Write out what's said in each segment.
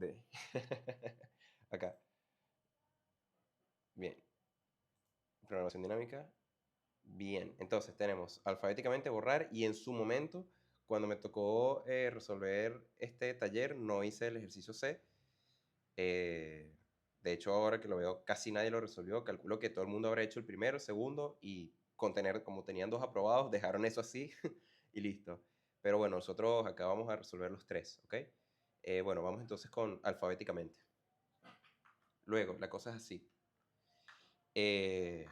alfabéticamente. Acá. Bien. Programación dinámica. Bien. Entonces tenemos alfabéticamente borrar y en su momento, cuando me tocó resolver este taller, no hice el ejercicio C. De hecho, ahora que lo veo, casi nadie lo resolvió. Calculo que todo el mundo habrá hecho el primero, el segundo y como tenían 2 aprobados, dejaron eso así y listo. Pero bueno, nosotros acá vamos a resolver los 3, ¿ok? Bueno, vamos entonces con alfabéticamente. Luego, la cosa es así. Eh,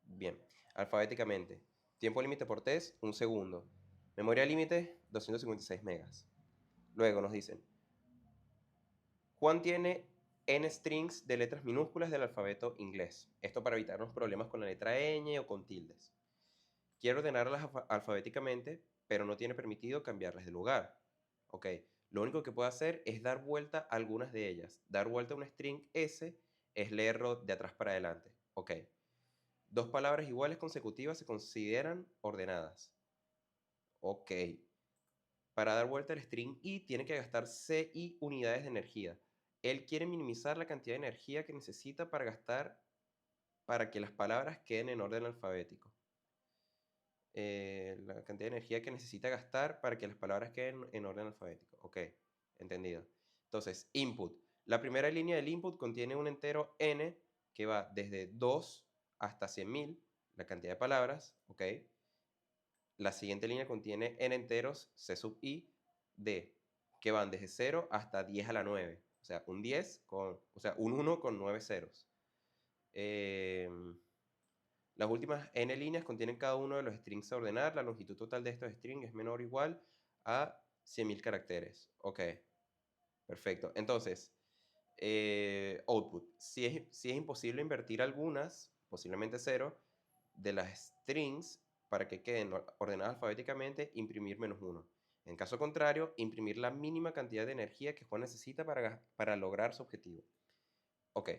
bien, alfabéticamente. Tiempo límite por test, 1 segundo. Memoria límite, 256 megas. Luego nos dicen, Juan tiene n strings de letras minúsculas del alfabeto inglés. Esto para evitarnos problemas con la letra ñ o con tildes. Quiere ordenarlas alfabéticamente, pero no tiene permitido cambiarlas de lugar. Ok, lo único que puede hacer es dar vuelta a algunas de ellas. Dar vuelta a un string S es leerlo de atrás para adelante. Ok, 2 palabras iguales consecutivas se consideran ordenadas. Ok, para dar vuelta al string i tiene que gastar CI unidades de energía. Él quiere minimizar la cantidad de energía que necesita para gastar para que las palabras queden en orden alfabético. La cantidad de energía que necesita gastar para que las palabras queden en orden alfabético. Ok, entendido. Entonces, input. La primera línea del input contiene un entero n que va desde 2 hasta 100.000, la cantidad de palabras. Ok. La siguiente línea contiene n enteros c sub i de que van desde 0 hasta 10 a la 9. O sea, un 1 con 9 ceros. Las últimas n líneas contienen cada uno de los strings a ordenar. La longitud total de estos strings es menor o igual a 100.000 caracteres. Ok, perfecto. Entonces, output. Si es imposible invertir algunas, posiblemente 0, de las strings para que queden ordenadas alfabéticamente, imprimir -1. En caso contrario, imprimir la mínima cantidad de energía que Juan necesita para lograr su objetivo. Ok,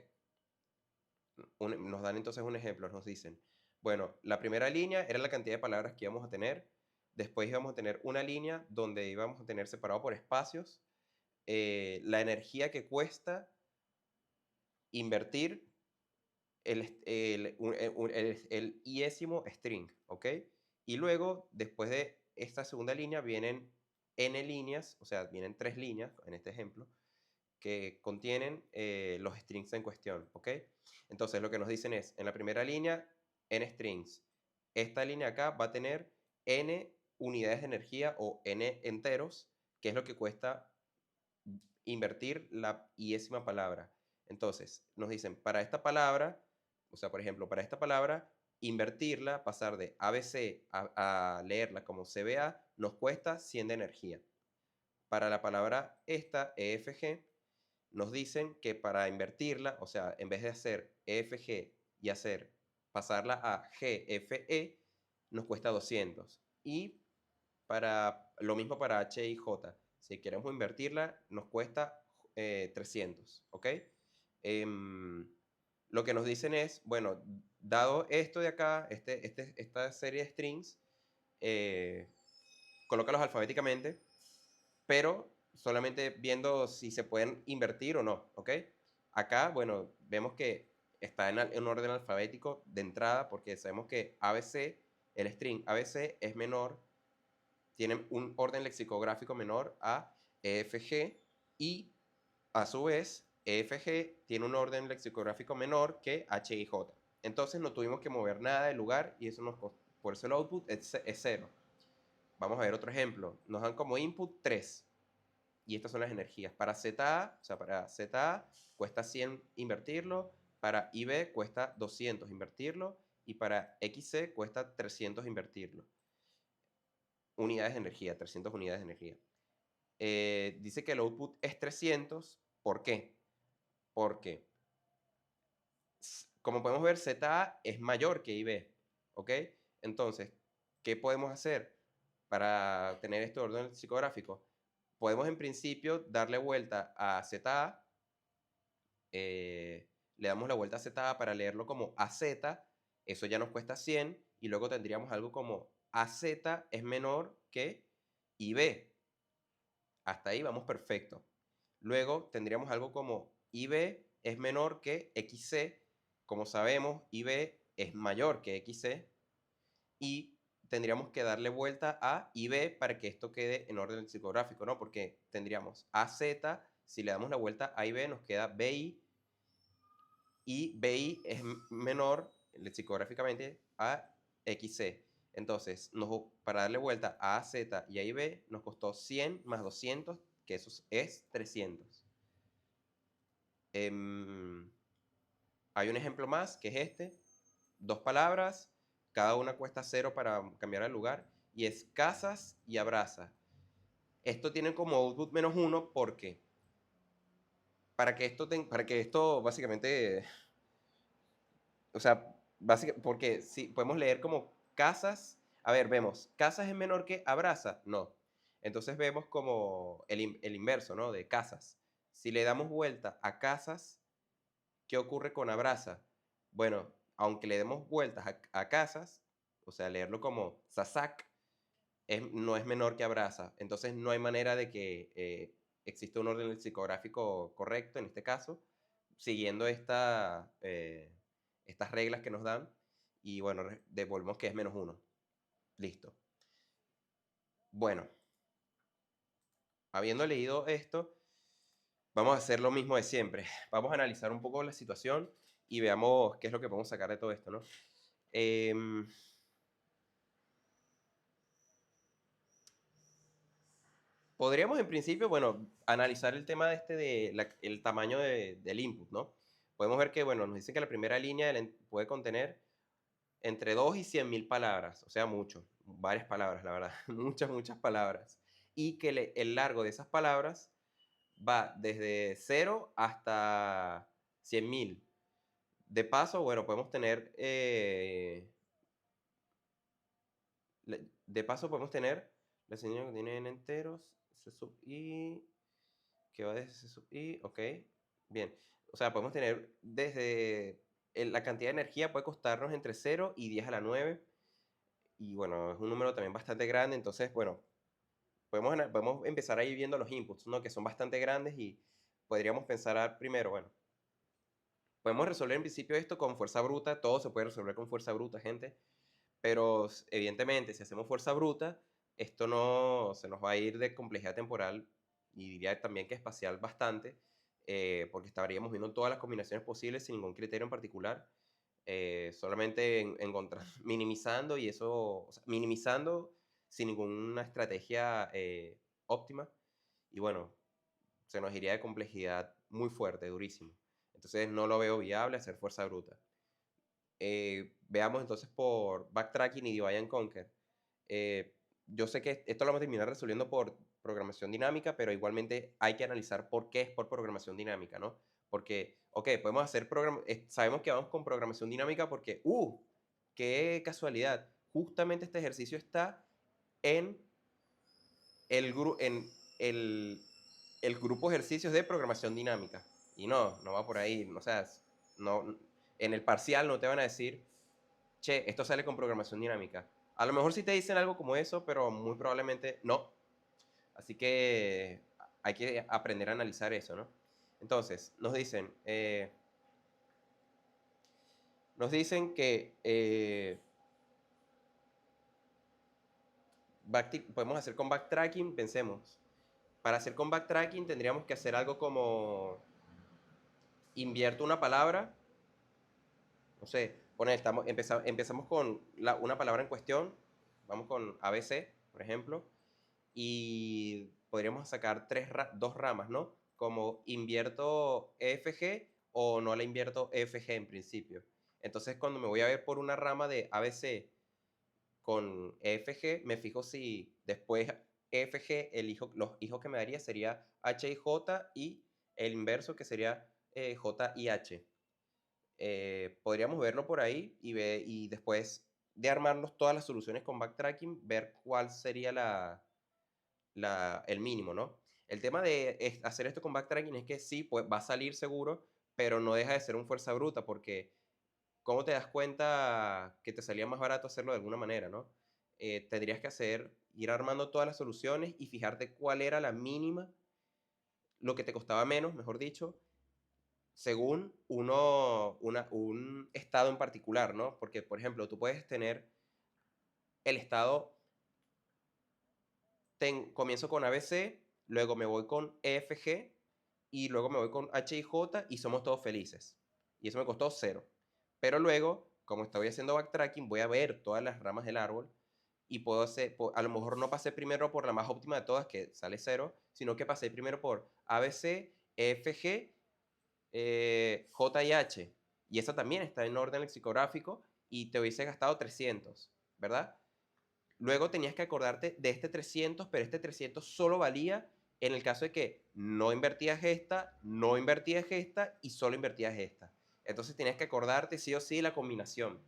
nos dan entonces un ejemplo, nos dicen, bueno, la primera línea era la cantidad de palabras que íbamos a tener, después íbamos a tener una línea donde íbamos a tener separado por espacios la energía que cuesta invertir el iésimo string, ¿ok? Y luego, después de esta segunda línea, vienen n líneas, o sea, vienen 3 líneas, en este ejemplo, que contienen los strings en cuestión, ¿ok? Entonces, lo que nos dicen es, en la primera línea, n strings. Esta línea acá va a tener n unidades de energía o n enteros, que es lo que cuesta invertir la iésima palabra. Entonces, nos dicen, para esta palabra, o sea, por ejemplo, para esta palabra, invertirla, pasar de ABC a leerla como CBA, nos cuesta 100 de energía. Para la palabra esta, EFG, nos dicen que para invertirla, o sea, en vez de hacer EFG y pasarla a GFE, nos cuesta 200. Y lo mismo para H y J. Si queremos invertirla, nos cuesta 300, ¿ok? Lo que nos dicen es, bueno, dado esto de acá, esta serie de strings, eh, colócalos alfabéticamente, pero solamente viendo si se pueden invertir o no, ¿ok? Acá, bueno, vemos que está en orden alfabético de entrada porque sabemos que ABC, el string ABC es menor, tiene un orden lexicográfico menor a EFG y a su vez EFG tiene un orden lexicográfico menor que H y J. Entonces no tuvimos que mover nada del lugar y eso por eso el output es 0. Vamos a ver otro ejemplo. Nos dan como input 3 y estas son las energías. Para ZA, o sea, para ZA cuesta 100 invertirlo, para IB cuesta 200 invertirlo y para XC cuesta 300 invertirlo. Unidades de energía, 300 unidades de energía. Dice que el output es 300. ¿Por qué? Porque, como podemos ver, ZA es mayor que IB. ¿Ok? Entonces, ¿qué podemos hacer para tener este orden psicográfico? Podemos en principio darle vuelta a ZA. Le damos la vuelta a ZA para leerlo como AZ. Eso ya nos cuesta 100. Y luego tendríamos algo como AZ es menor que IB. Hasta ahí vamos perfecto. Luego tendríamos algo como IB es menor que XC. Como sabemos, IB es mayor que XC. Y tendríamos que darle vuelta a IB para que esto quede en orden lexicográfico, ¿no? Porque tendríamos AZ, si le damos la vuelta a IB nos queda BI, y BI es menor lexicográficamente a XC. Entonces, para darle vuelta a AZ y a IB nos costó 100 más 200, que eso es 300. Hay un ejemplo más, que es este. 2 palabras, cada una cuesta 0 para cambiar el lugar, y es casas y abraza. Esto tiene como output -1 porque para que esto básicamente, o sea, porque si podemos leer como casas, a ver, vemos, casas es menor que abraza, no. Entonces vemos como el inverso, ¿no? De casas. Si le damos vuelta a casas, ¿qué ocurre con abraza? Bueno, aunque le demos vueltas a casas, o sea, leerlo como sasak, no es menor que abraza. Entonces no hay manera de que exista un orden lexicográfico correcto en este caso, siguiendo estas reglas que nos dan. Y bueno, devolvemos que es -1. Listo. Bueno, habiendo leído esto, vamos a hacer lo mismo de siempre. Vamos a analizar un poco la situación y veamos qué es lo que podemos sacar de todo esto, ¿no? Podríamos en principio, bueno, analizar el tema el tamaño del input, ¿no? Podemos ver que, bueno, nos dice que la primera línea puede contener entre 2 y 100.000 palabras, o sea, mucho, varias palabras, la verdad, muchas palabras. Y que el largo de esas palabras va desde 0 hasta 100.000. De paso, bueno, podemos tener, la señal que tiene en enteros, C sub i, que va desde C sub i, ok, bien. O sea, podemos tener desde, la cantidad de energía puede costarnos entre 0 y 10 a la 9, y bueno, es un número también bastante grande, entonces, bueno, podemos empezar ahí viendo los inputs, ¿no? Que son bastante grandes y podríamos pensar primero, bueno, podemos resolver en principio esto con fuerza bruta, todo se puede resolver con fuerza bruta, gente, pero evidentemente si hacemos fuerza bruta, esto no se nos va a ir de complejidad temporal y diría también que espacial bastante, porque estaríamos viendo todas las combinaciones posibles sin ningún criterio en particular, solamente minimizando y eso, o sea, minimizando sin ninguna estrategia óptima, y bueno, se nos iría de complejidad muy fuerte, durísimo. Entonces no lo veo viable hacer fuerza bruta. Veamos entonces por backtracking y divide and conquer. Yo sé que esto lo vamos a terminar resolviendo por programación dinámica, pero igualmente hay que analizar por qué es por programación dinámica, ¿no? Porque, ok, podemos hacer sabemos que vamos con programación dinámica porque, qué casualidad, justamente este ejercicio está en en el grupo de ejercicios de programación dinámica. Y no va por ahí, o sea, no, en el parcial no te van a decir, che, esto sale con programación dinámica. A lo mejor sí te dicen algo como eso, pero muy probablemente no. Así que hay que aprender a analizar eso, ¿no? Entonces, nos dicen que podemos hacer con backtracking, pensemos. Para hacer con backtracking tendríamos que hacer algo como invierto una palabra, no sé, empezamos con una palabra en cuestión, vamos con ABC, por ejemplo, y podríamos sacar dos ramas, ¿no? Como invierto EFG o no la invierto EFG en principio. Entonces, cuando me voy a ver por una rama de ABC con EFG, me fijo si después EFG, los hijos que me daría sería H y J, y el inverso que sería J y H. Podríamos verlo por ahí y después de armarnos todas las soluciones con backtracking, ver cuál sería el mínimo, ¿no? El tema de hacer esto con backtracking es que sí, pues va a salir seguro, pero no deja de ser un fuerza bruta, porque ¿cómo te das cuenta que te salía más barato hacerlo de alguna manera, ¿no? tendrías que ir armando todas las soluciones y fijarte cuál era la mínima, lo que te costaba menos, mejor dicho, según un estado en particular, ¿no? Porque, por ejemplo, tú puedes tener el estado, comienzo con ABC, luego me voy con EFG y luego me voy con H y J y somos todos felices. Y eso me costó 0. Pero luego, como estoy haciendo backtracking, voy a ver todas las ramas del árbol y puedo hacer, a lo mejor no pasé primero por la más óptima de todas, que sale 0, sino que pasé primero por ABC, EFG, J y H. Y esa también está en orden lexicográfico y te hubiese gastado 300, ¿verdad? Luego tenías que acordarte de este 300, pero este 300 solo valía en el caso de que no invertías esta, no invertías esta y solo invertías esta. Entonces tenías que acordarte sí o sí la combinación.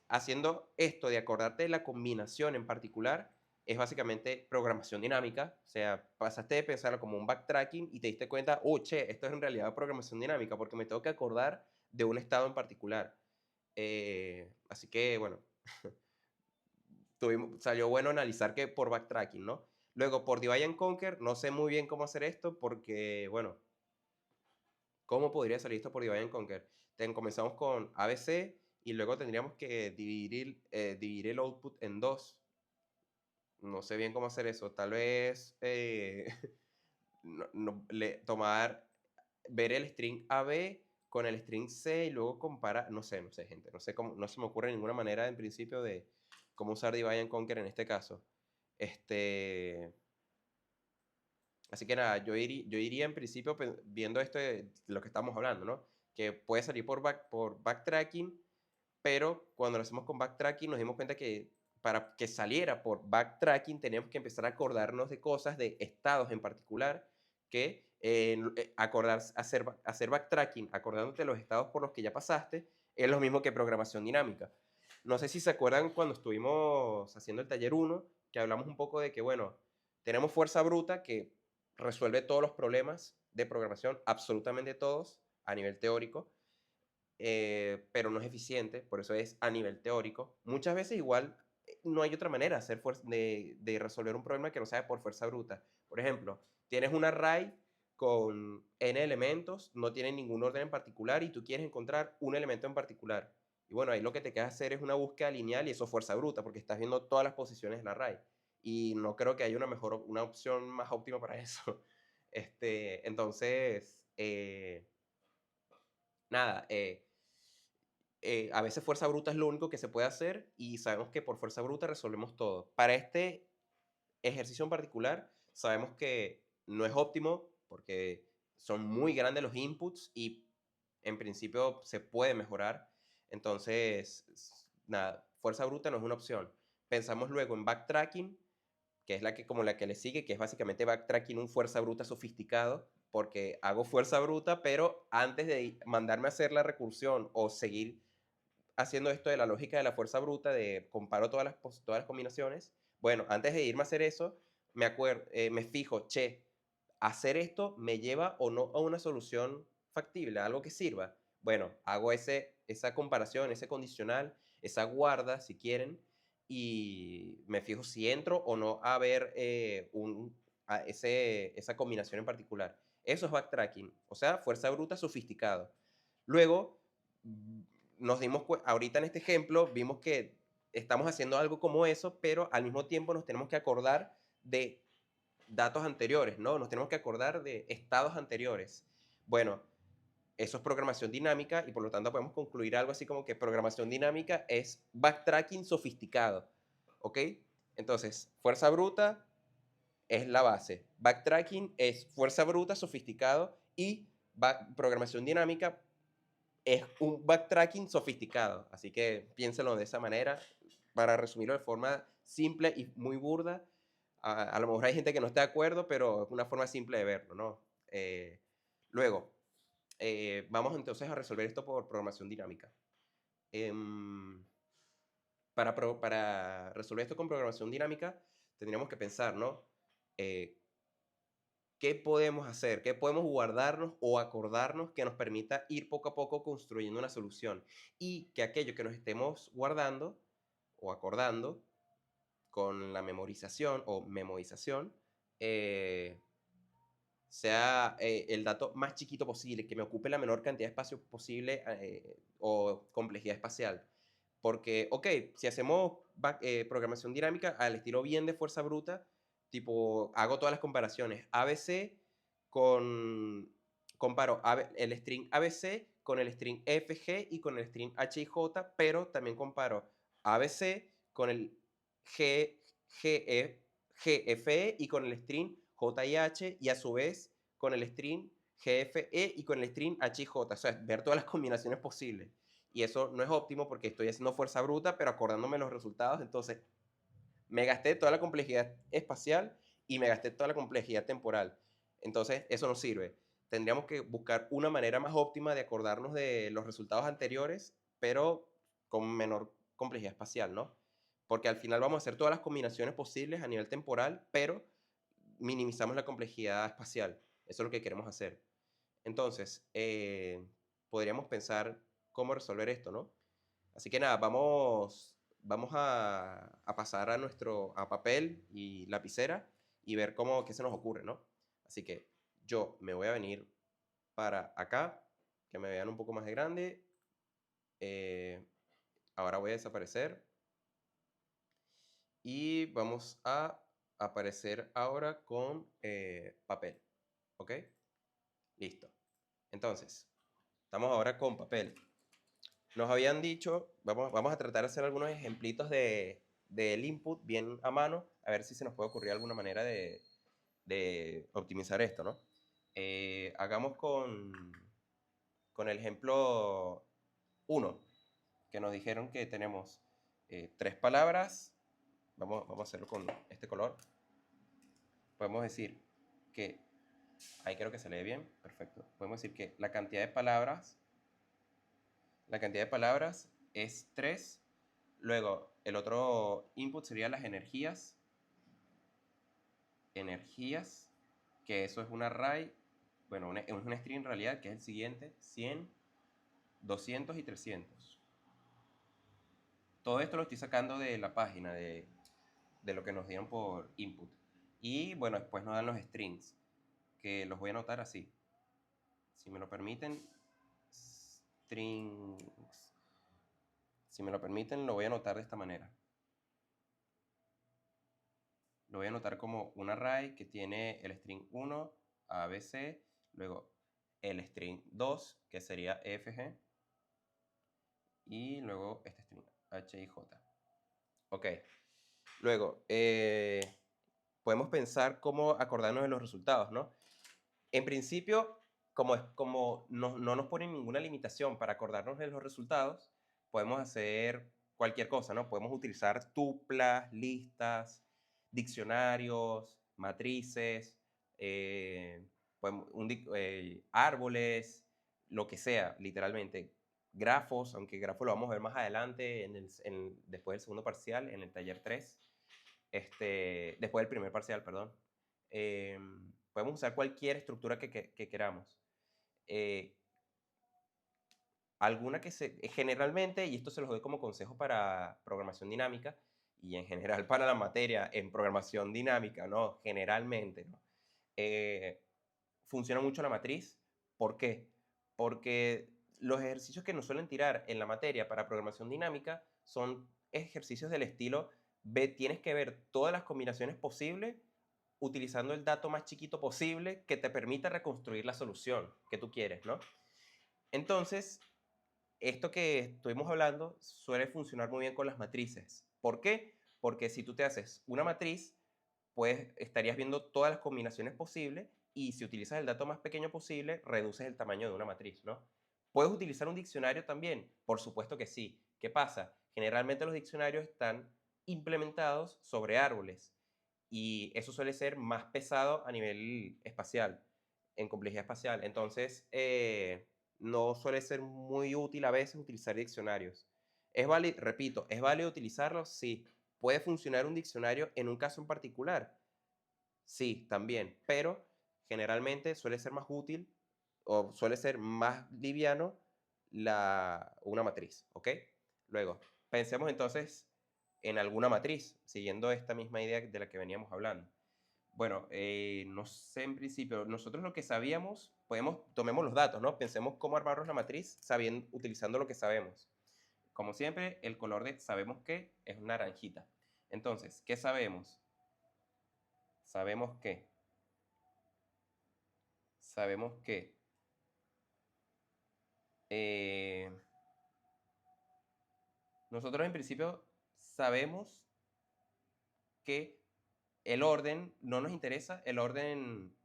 Haciendo esto de acordarte de la combinación en particular, es básicamente programación dinámica. O sea, pasaste de pensarlo como un backtracking y te diste cuenta, che, esto es en realidad programación dinámica porque me tengo que acordar de un estado en particular. Así que, bueno, salió bueno analizar que por backtracking, ¿no? Luego, por Divide and Conquer, no sé muy bien cómo hacer esto porque, bueno, ¿cómo podría salir esto por Divide and Conquer? Comenzamos con ABC y luego tendríamos que dividir el output en dos. No sé bien cómo hacer eso. Tal vez tomar, ver el string AB con el string C y luego comparar. No sé, gente. No sé cómo, no se me ocurre ninguna manera en principio de cómo usar Divide and Conquer en este caso. Así que nada, yo iría en principio viendo esto de lo que estamos hablando, ¿no? Que puede salir por backtracking, pero cuando lo hacemos con backtracking nos dimos cuenta que para que saliera por backtracking teníamos que empezar a acordarnos de cosas, de estados en particular, que hacer backtracking, acordándote de los estados por los que ya pasaste, es lo mismo que programación dinámica. No sé si se acuerdan cuando estuvimos haciendo el taller 1, que hablamos un poco de que, bueno, tenemos fuerza bruta que resuelve todos los problemas de programación, absolutamente todos, a nivel teórico, pero no es eficiente, por eso es a nivel teórico. Muchas veces igual no hay otra manera de resolver un problema que no sea por fuerza bruta. Por ejemplo, tienes un array con n elementos, no tiene ningún orden en particular y tú quieres encontrar un elemento en particular. Y bueno, ahí lo que te queda hacer es una búsqueda lineal y eso es fuerza bruta porque estás viendo todas las posiciones del array. Y no creo que haya una opción más óptima para eso. Entonces, nada, a veces fuerza bruta es lo único que se puede hacer y sabemos que por fuerza bruta resolvemos todo. Para este ejercicio en particular, sabemos que no es óptimo porque son muy grandes los inputs y en principio se puede mejorar. Entonces, nada, fuerza bruta no es una opción. Pensamos luego en backtracking, que es como la que le sigue, que es básicamente backtracking un fuerza bruta sofisticado, porque hago fuerza bruta, pero antes de mandarme a hacer la recursión o seguir haciendo esto de la lógica de la fuerza bruta, de comparo todas las combinaciones, bueno, antes de irme a hacer eso, me fijo, che, hacer esto me lleva o no a una solución factible, a algo que sirva. Bueno, hago esa comparación, ese condicional, esa guarda, si quieren, y me fijo si entro o no a ver esa combinación en particular. Eso es backtracking, o sea, fuerza bruta sofisticado. Luego, ahorita en este ejemplo, vimos que estamos haciendo algo como eso, pero al mismo tiempo nos tenemos que acordar de datos anteriores, ¿no? Nos tenemos que acordar de estados anteriores. Bueno, eso es programación dinámica y por lo tanto podemos concluir algo así como que programación dinámica es backtracking sofisticado, ¿ok? Entonces, fuerza bruta es la base, backtracking es fuerza bruta sofisticado y programación dinámica es un backtracking sofisticado. Así que piénsenlo de esa manera para resumirlo de forma simple y muy burda. A lo mejor hay gente que no está de acuerdo, pero es una forma simple de verlo, ¿no? Luego, vamos entonces a resolver esto por programación dinámica. Em, para resolver esto con programación dinámica, tendríamos que pensar, ¿no? ¿Qué podemos hacer? ¿Qué podemos guardarnos o acordarnos que nos permita ir poco a poco construyendo una solución? Y que aquello que nos estemos guardando o acordando con la memorización o memorización, sea el dato más chiquito posible, que me ocupe la menor cantidad de espacio posible o complejidad espacial. Porque, ok, si hacemos programación dinámica al estilo bien de fuerza bruta, tipo, hago todas las comparaciones. ABC con, comparo el string ABC con el string FG y con el string HIJ, pero también comparo ABC con el GFE y con el string JIH y a su vez con el string GFE y con el string HIJ. O sea, ver todas las combinaciones posibles. Y eso no es óptimo porque estoy haciendo fuerza bruta, pero acordándome los resultados. Entonces, me gasté toda la complejidad espacial y me gasté toda la complejidad temporal. Entonces, eso no sirve. Tendríamos que buscar una manera más óptima de acordarnos de los resultados anteriores, pero con menor complejidad espacial, ¿no? Porque al final vamos a hacer todas las combinaciones posibles a nivel temporal, pero minimizamos la complejidad espacial. Eso es lo que queremos hacer. Entonces, podríamos pensar cómo resolver esto, ¿no? Así que nada, vamos a pasar a papel y lapicera y ver qué se nos ocurre, ¿no? Así que yo me voy a venir para acá, que me vean un poco más de grande. Ahora voy a desaparecer y vamos a aparecer ahora con papel, ¿ok? Listo. Entonces, estamos ahora con papel. Nos habían dicho, vamos a tratar de hacer algunos ejemplitos del input bien a mano, a ver si se nos puede ocurrir alguna manera de optimizar esto, ¿no? Hagamos con el ejemplo 1, que nos dijeron que tenemos 3 palabras. Vamos a hacerlo con este color. Podemos decir que, ahí creo que se lee bien, perfecto. Podemos decir que la cantidad de palabras es 3. Luego, el otro input sería las energías. Energías, que eso es un array, bueno, es un string en realidad, que es el siguiente, 100, 200 y 300. Todo esto lo estoy sacando de la página, de lo que nos dieron por input. Y bueno, después nos dan los strings, que los voy a anotar así. Si me lo permiten, strings. Si me lo permiten, lo voy a anotar de esta manera. Lo voy a anotar como un array que tiene el string 1, ABC, luego el string 2, que sería FG, y luego este string HIJ. Ok. Luego, podemos pensar cómo acordarnos de los resultados, ¿no? En principio, como no nos ponen ninguna limitación para acordarnos de los resultados, podemos hacer cualquier cosa, ¿no? Podemos utilizar tuplas, listas, diccionarios, matrices, árboles, lo que sea, literalmente. Grafos, aunque grafos lo vamos a ver más adelante, después del segundo parcial, en el taller 3. Después del primer parcial, perdón. Podemos usar cualquier estructura que queramos. Alguna generalmente, y esto se los doy como consejo para programación dinámica, y en general para la materia en programación dinámica, ¿no? Generalmente, ¿no? Funciona mucho la matriz. ¿Por qué? Porque los ejercicios que nos suelen tirar en la materia para programación dinámica son ejercicios del estilo, tienes que ver todas las combinaciones posibles utilizando el dato más chiquito posible que te permita reconstruir la solución que tú quieres, ¿no? Entonces, esto que estuvimos hablando suele funcionar muy bien con las matrices. ¿Por qué? Porque si tú te haces una matriz, pues estarías viendo todas las combinaciones posibles y si utilizas el dato más pequeño posible, reduces el tamaño de una matriz, ¿no? ¿Puedes utilizar un diccionario también? Por supuesto que sí. ¿Qué pasa? Generalmente los diccionarios están implementados sobre árboles y eso suele ser más pesado a nivel espacial, en complejidad espacial. Entonces, no suele ser muy útil a veces utilizar diccionarios. ¿Es válido? Repito, ¿es válido utilizarlos? Sí. ¿Puede funcionar un diccionario en un caso en particular? Sí, también, pero generalmente suele ser más útil o suele ser más liviano una matriz, ¿ok? Luego, pensemos entonces en alguna matriz, siguiendo esta misma idea de la que veníamos hablando. Bueno, no sé en principio, nosotros lo que sabíamos, tomemos los datos, ¿no? Pensemos cómo armarnos la matriz utilizando lo que sabemos. Como siempre, el color de sabemos que es naranjita. Entonces, ¿qué sabemos? Sabemos que eh, nosotros en principio sabemos que el orden no nos interesa, el orden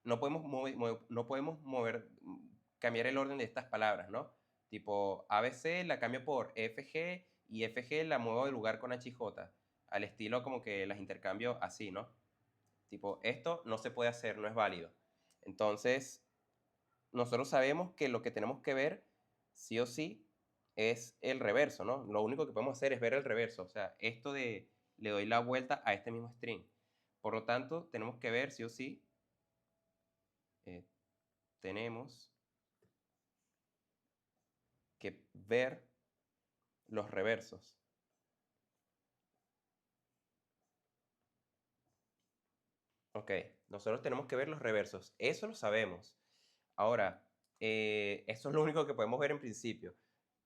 no podemos cambiar el orden de estas palabras, ¿no? Tipo ABC la cambio por FG y FG la muevo de lugar con HJ, al estilo como que las intercambio así, ¿no? Tipo, esto no se puede hacer, no es válido. Entonces, nosotros sabemos que lo que tenemos que ver, sí o sí, es el reverso, ¿no? Lo único que podemos hacer es ver el reverso, o sea, esto de le doy la vuelta a este mismo string. Por lo tanto, tenemos que ver, sí o sí, tenemos que ver los reversos. Ok, nosotros tenemos que ver los reversos, eso lo sabemos. Ahora, eso es lo único que podemos ver en principio.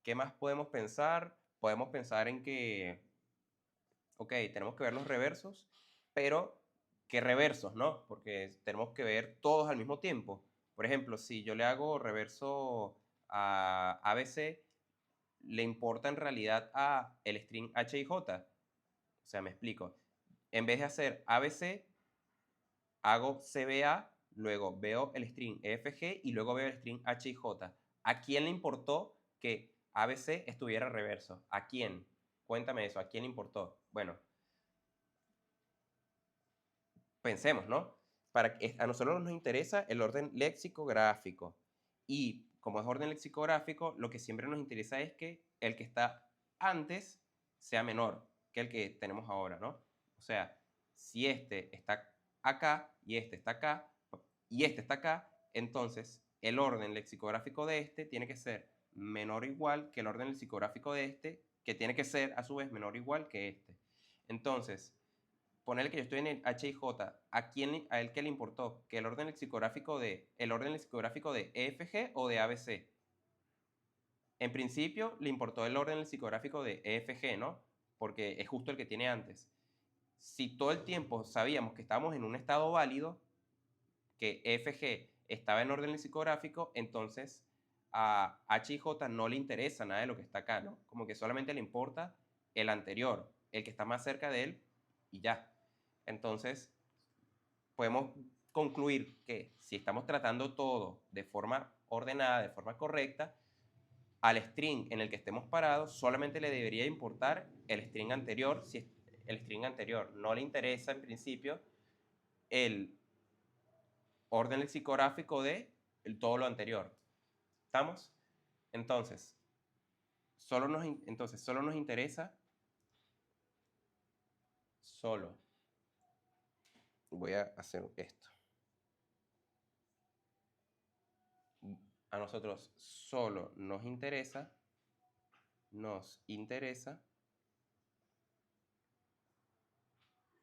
¿Qué más podemos pensar? Podemos pensar en que ok, tenemos que ver los reversos, pero ¿qué reversos, no? Porque tenemos que ver todos al mismo tiempo. Por ejemplo, si yo le hago reverso a ABC, le importa en realidad a el string H y J. O sea, me explico. En vez de hacer ABC, hago CBA, luego veo el string EFG y luego veo el string H y J. ¿A quién le importó que ABC estuviera reverso? ¿A quién? Cuéntame eso, ¿a quién le importó? Bueno, pensemos, ¿no? A nosotros nos interesa el orden lexicográfico. Y como es orden lexicográfico, lo que siempre nos interesa es que el que está antes sea menor que el que tenemos ahora, ¿no? O sea, si este está acá y este está acá y este está acá, entonces el orden lexicográfico de este tiene que ser menor o igual que el orden lexicográfico de este, que tiene que ser a su vez menor o igual que este. Entonces, ponerle que yo estoy en el H y J, ¿a él qué le importó? ¿Que el orden lexicográfico de EFG o de ABC? En principio le importó el orden lexicográfico de EFG, ¿no? Porque es justo el que tiene antes. Si todo el tiempo sabíamos que estábamos en un estado válido, que EFG estaba en orden lexicográfico, entonces a H y J no le interesa nada de lo que está acá, ¿no? Como que solamente le importa el anterior, el que está más cerca de él y ya. Entonces, podemos concluir que si estamos tratando todo de forma ordenada, de forma correcta, al string en el que estemos parados solamente le debería importar el string anterior. Si el string anterior no le interesa en principio el orden lexicográfico de todo lo anterior. ¿Estamos? Entonces, solo nos interesa, solo, voy a hacer esto. A nosotros solo nos interesa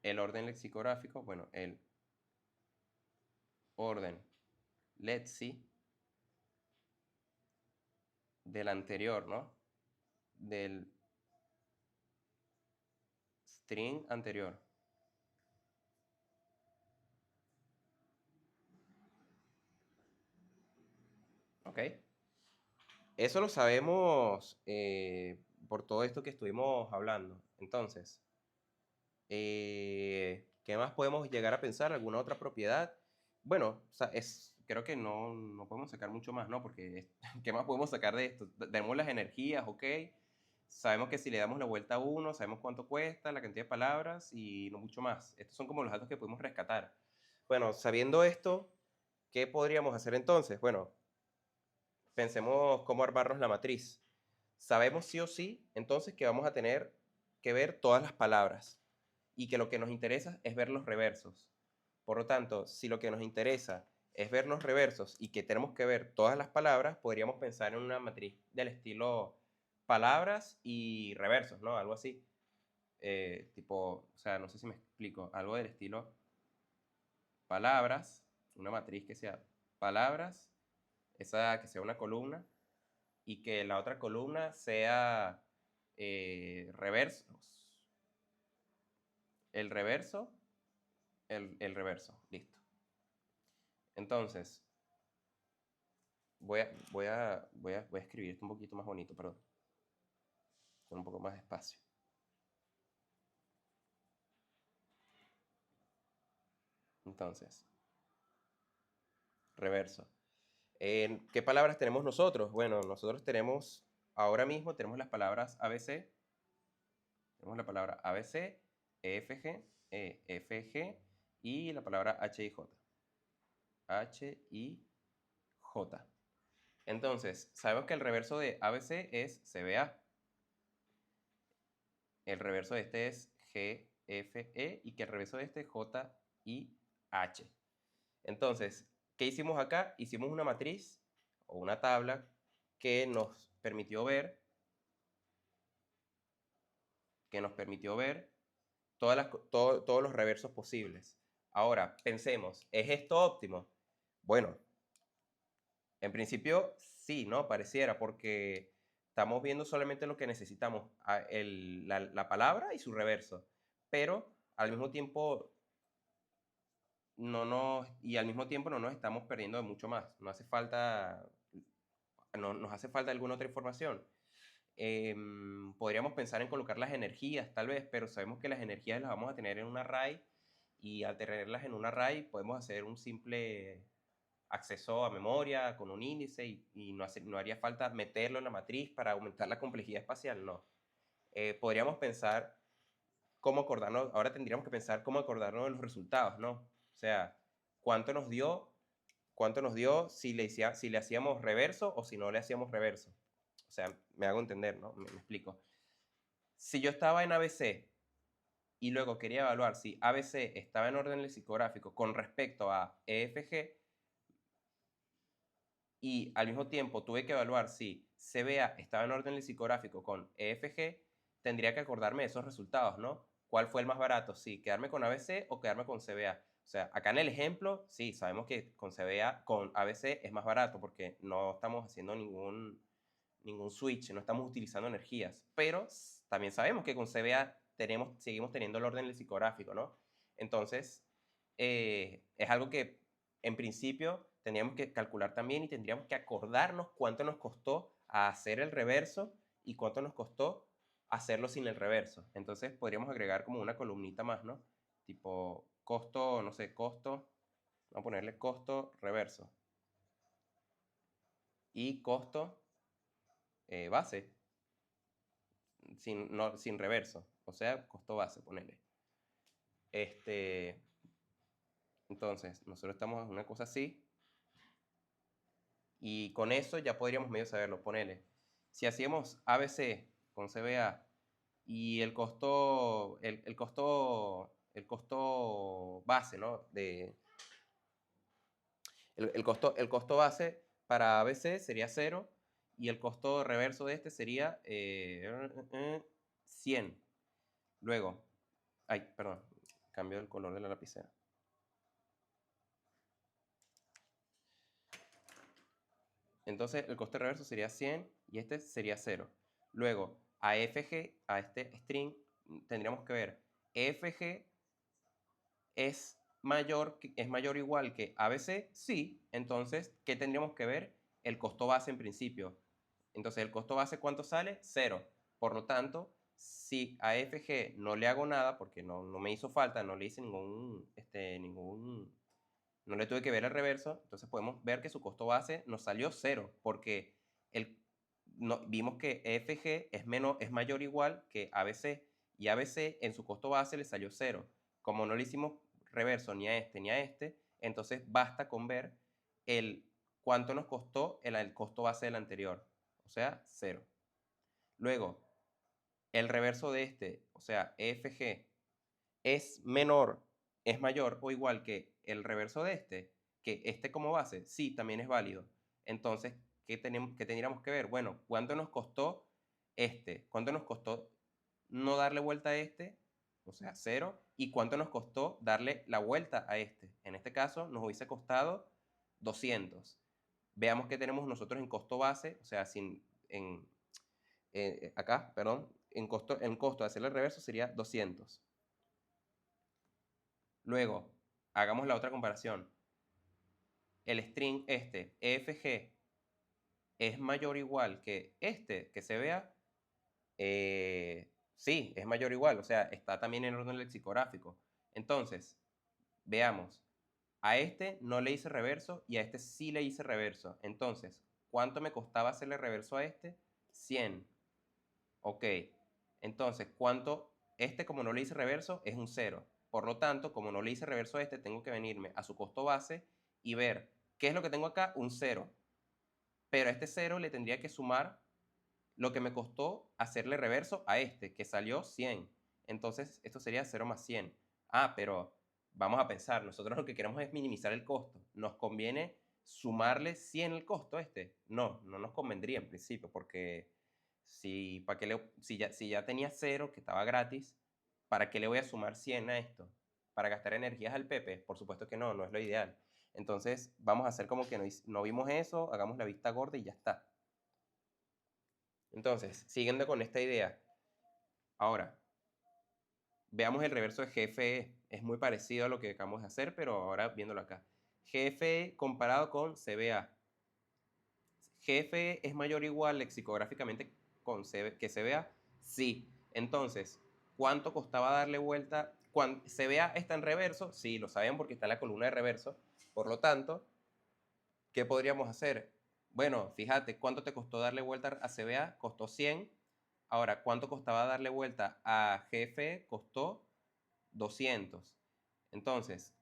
el orden lexicográfico, bueno, el orden let's del anterior, ¿no? Del string anterior. ¿Ok? Eso lo sabemos por todo esto que estuvimos hablando. Entonces, ¿qué más podemos llegar a pensar? ¿Alguna otra propiedad? Bueno, o sea, creo que no podemos sacar mucho más, ¿no? Porque, ¿qué más podemos sacar de esto? Tenemos las energías, ¿ok? Sabemos que si le damos la vuelta a uno, sabemos cuánto cuesta, la cantidad de palabras y no mucho más. Estos son como los datos que podemos rescatar. Bueno, sabiendo esto, ¿qué podríamos hacer entonces? Bueno, pensemos cómo armarnos la matriz. Sabemos sí o sí, entonces, que vamos a tener que ver todas las palabras y que lo que nos interesa es ver los reversos. Por lo tanto, si lo que nos interesa es ver los reversos y que tenemos que ver todas las palabras, podríamos pensar en una matriz del estilo palabras y reversos, ¿no? Algo así. tipo, o sea, no sé si me explico, algo del estilo palabras, una matriz que sea palabras, esa que sea una columna, y que la otra columna sea reversos. El reverso, el reverso, listo. Entonces, voy a escribir esto un poquito más bonito, perdón. Con un poco más de espacio. Entonces, reverso. ¿Qué palabras tenemos nosotros? Bueno, nosotros tenemos, ahora mismo tenemos las palabras ABC. Tenemos la palabra ABC, EFG, EFG y la palabra HIJ. HIJ. Entonces, sabemos que el reverso de ABC es CBA. El reverso de este es GFE y que el reverso de este es JIH. Entonces, ¿qué hicimos acá? Hicimos una matriz o una tabla que nos permitió ver todos los reversos posibles. Ahora, pensemos, ¿es esto óptimo? Bueno, en principio sí, ¿no? Pareciera, porque estamos viendo solamente lo que necesitamos, la palabra y su reverso, pero al mismo tiempo al mismo tiempo no nos estamos perdiendo de mucho más. No hace falta, no, nos hace falta alguna otra información. Podríamos pensar en colocar las energías, tal vez, pero sabemos que las energías las vamos a tener en un array y al tenerlas en un array podemos hacer un simple acceso a memoria con un índice y no haría falta meterlo en la matriz para aumentar la complejidad espacial, no. Podríamos pensar cómo acordarnos, ahora tendríamos que pensar cómo acordarnos de los resultados, ¿no? O sea, cuánto nos dio si le hacíamos reverso o si no le hacíamos reverso. O sea, me hago entender, ¿no? Me explico. Si yo estaba en ABC y luego quería evaluar si ABC estaba en orden lexicográfico con respecto a EFG y al mismo tiempo tuve que evaluar si CBA estaba en orden lexicográfico con EFG, tendría que acordarme de esos resultados, ¿no? ¿Cuál fue el más barato? Sí, quedarme con ABC o quedarme con CBA. O sea, acá en el ejemplo, sí, sabemos que con CBA, con ABC es más barato porque no estamos haciendo ningún switch, no estamos utilizando energías, pero también sabemos que con CBA seguimos teniendo el orden lexicográfico, ¿no? Entonces, es algo que en principio tendríamos que calcular también y tendríamos que acordarnos cuánto nos costó hacer el reverso y cuánto nos costó hacerlo sin el reverso. Entonces podríamos agregar como una columnita más, ¿no? Tipo costo, no sé, costo, vamos a ponerle costo reverso y costo base, sin reverso, o sea, costo base, ponerle. Entonces, nosotros estamos en una cosa así, y con eso ya podríamos medio saberlo, ponerle. Si hacíamos ABC con CBA y el costo base, ¿no? El costo base para ABC sería 0 y el costo reverso de este sería 100. Luego, perdón, cambio el color de la lapicera. Entonces el coste reverso sería 100 y este sería 0. Luego, a EFG, a este string, tendríamos que ver, EFG es mayor o igual que ABC, sí. Entonces, ¿qué tendríamos que ver? El costo base en principio. Entonces, ¿el costo base cuánto sale? 0. Por lo tanto, si a EFG no le hago nada, porque no me hizo falta, no le hice no le tuve que ver el reverso, entonces podemos ver que su costo base nos salió 0, porque vimos que EFG es mayor o igual que ABC, y ABC en su costo base le salió 0. Como no le hicimos reverso ni a este ni a este, entonces basta con ver cuánto nos costó el costo base del anterior, o sea, 0. Luego, el reverso de este, o sea, EFG, es mayor o igual que el reverso de que este como base, sí, también es válido. Entonces, ¿qué tendríamos que ver? Bueno, ¿cuánto nos costó ¿Cuánto nos costó no darle vuelta a este, o sea, 0, y cuánto nos costó darle la vuelta a este. En este caso nos hubiese costado 200. Veamos qué tenemos nosotros en costo base, o sea, acá, perdón, en costo de hacerle el reverso sería 200. Luego, hagamos la otra comparación. El string EFG es mayor o igual que este que se vea. Sí, es mayor o igual, o sea, está también en orden lexicográfico. Entonces, veamos. A este no le hice reverso y a este sí le hice reverso. Entonces, ¿cuánto me costaba hacerle reverso a este? 100. Ok. Entonces, ¿cuánto? Este, como no le hice reverso, es un 0. Por lo tanto, como no le hice reverso a este, tengo que venirme a su costo base y ver qué es lo que tengo acá, un 0. Pero a este 0 le tendría que sumar lo que me costó hacerle reverso a este, que salió 100. Entonces, esto sería 0 más 100. Ah, pero vamos a pensar, nosotros lo que queremos es minimizar el costo. ¿Nos conviene sumarle 100 el costo a este? No, no nos convendría en principio, porque si ya tenía 0, que estaba gratis, ¿para qué le voy a sumar 100 a esto? ¿Para gastar energías al Pepe? Por supuesto que no, no es lo ideal. Entonces, vamos a hacer como que no vimos eso, hagamos la vista gorda y ya está. Entonces, siguiendo con esta idea, ahora, veamos el reverso de GFE. Es muy parecido a lo que acabamos de hacer, pero ahora viéndolo acá. GFE comparado con CBA. ¿GFE es mayor o igual lexicográficamente que CBA? Sí. Entonces, ¿cuánto costaba darle vuelta? ¿CBA está en reverso? Sí, lo saben porque está en la columna de reverso. Por lo tanto, ¿qué podríamos hacer? Bueno, fíjate, ¿cuánto te costó darle vuelta a CBA? Costó 100. Ahora, ¿cuánto costaba darle vuelta a GFE? Costó 200. Entonces,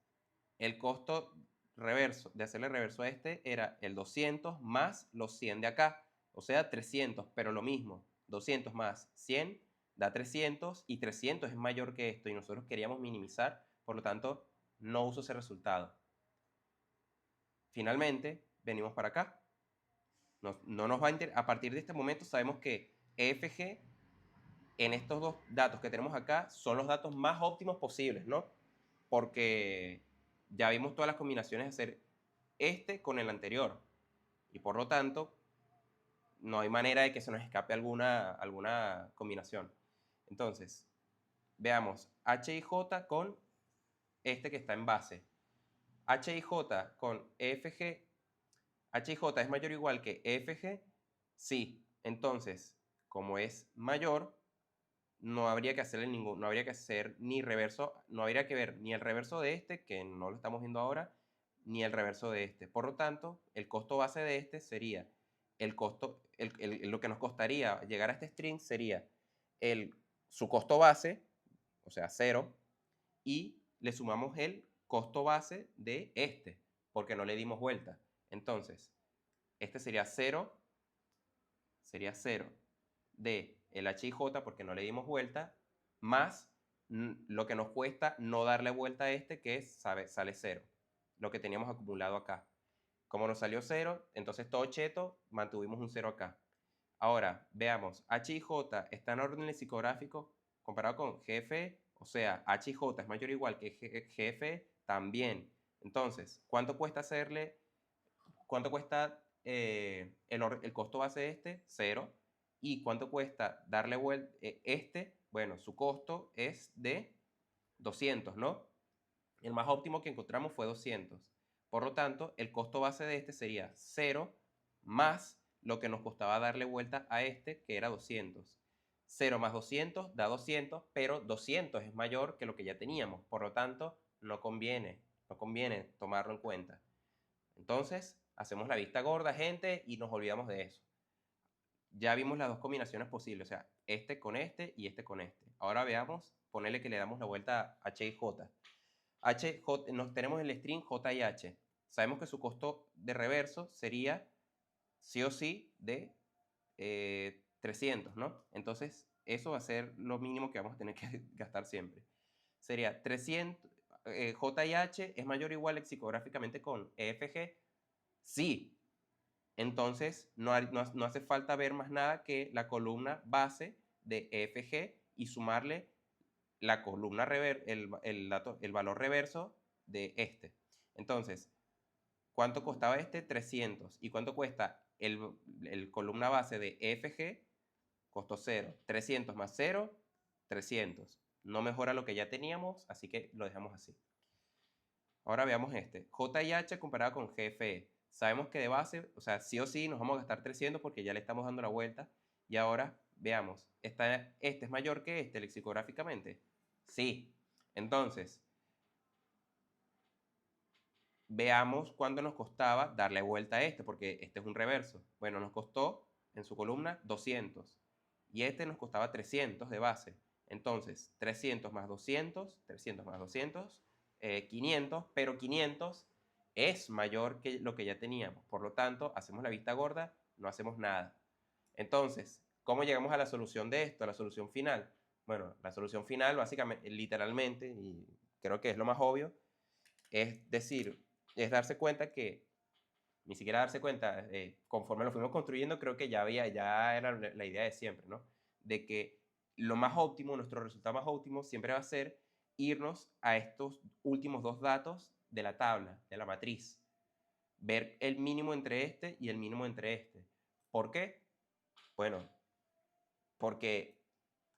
el costo reverso de hacerle reverso a este era el 200 más los 100 de acá, o sea, 300, pero lo mismo, 200 más 100 da 300 y 300 es mayor que esto y nosotros queríamos minimizar, por lo tanto, no uso ese resultado. Finalmente, venimos para acá. No nos va a partir de este momento sabemos que EFG en estos dos datos que tenemos acá son los datos más óptimos posibles, ¿no? Porque ya vimos todas las combinaciones de hacer este con el anterior y por lo tanto no hay manera de que se nos escape alguna combinación. Entonces, veamos H y J con este que está en base. H y J con EFG. H y J es mayor o igual que EFG. Sí, entonces, como es mayor, no habría que hacerle no habría que hacer ni reverso, no habría que ver ni el reverso de este, que no lo estamos viendo ahora, ni el reverso de este. Por lo tanto, el costo base de este sería el costo, lo que nos costaría llegar a este string sería su costo base, o sea, 0, y le sumamos el costo base de este, porque no le dimos vuelta. Entonces, este sería 0 de el H y J porque no le dimos vuelta, más lo que nos cuesta no darle vuelta a este, que sale 0, lo que teníamos acumulado acá. Como nos salió 0, entonces todo cheto, mantuvimos un 0 acá. Ahora, veamos, H y J están en orden lexicográfico comparado con GFE, o sea, H y J es mayor o igual que GFE también. Entonces, ¿cuánto cuesta el costo base de este? 0. ¿Y cuánto cuesta darle vuelta este? Bueno, su costo es de 200, ¿no? El más óptimo que encontramos fue 200. Por lo tanto, el costo base de este sería 0 más lo que nos costaba darle vuelta a este, que era 200. 0 más 200 da 200, pero 200 es mayor que lo que ya teníamos. Por lo tanto, no conviene tomarlo en cuenta. Entonces, hacemos la vista gorda, gente, y nos olvidamos de eso. Ya vimos las dos combinaciones posibles, o sea, este con este y este con este. Ahora veamos, ponerle que le damos la vuelta a H y J. Tenemos el string J y H. Sabemos que su costo de reverso sería sí o sí de 300, ¿no? Entonces, eso va a ser lo mínimo que vamos a tener que gastar siempre. Sería 300, J y H es mayor o igual lexicográficamente con EFG. Sí, entonces no hace falta ver más nada que la columna base de EFG y sumarle la columna el valor reverso de este. Entonces, ¿cuánto costaba este? 300. ¿Y cuánto cuesta el columna base de EFG? Costó 0. 300 más 0, 300. No mejora lo que ya teníamos, así que lo dejamos así. Ahora veamos este. J y H comparado con GFE. Sabemos que de base, o sea, sí o sí nos vamos a gastar 300 porque ya le estamos dando la vuelta. Y ahora, veamos, este es mayor que este lexicográficamente. Sí. Entonces, veamos cuánto nos costaba darle vuelta a este, porque este es un reverso. Bueno, nos costó en su columna 200. Y este nos costaba 300 de base. Entonces, 300 más 200, 300 más 200, 500, pero 500 es mayor que lo que ya teníamos. Por lo tanto, hacemos la vista gorda, no hacemos nada. Entonces, ¿cómo llegamos a la solución de esto, a la solución final? Bueno, la solución final, básicamente, literalmente, y creo que es lo más obvio, es decir, es darse cuenta que, ni siquiera darse cuenta, conforme lo fuimos construyendo, creo que ya era la idea de siempre, ¿no? De que lo más óptimo, nuestro resultado más óptimo siempre va a ser irnos a estos últimos dos datos de la tabla, de la matriz. Ver el mínimo entre este y el mínimo entre este. ¿Por qué? Bueno, porque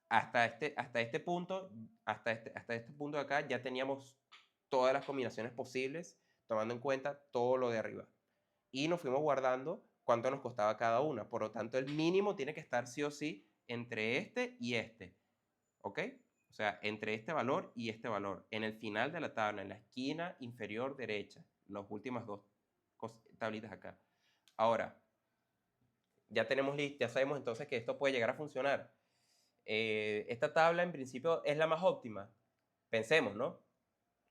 hasta este punto de acá ya teníamos todas las combinaciones posibles, tomando en cuenta todo lo de arriba. Y nos fuimos guardando cuánto nos costaba cada una. Por lo tanto, el mínimo tiene que estar sí o sí entre este y este. ¿Ok? O sea, entre este valor y este valor. En el final de la tabla, en la esquina inferior derecha. Las últimas dos tablitas acá. Ahora, ya tenemos listo, ya sabemos entonces que esto puede llegar a funcionar. Esta tabla en principio es la más óptima. Pensemos, ¿no?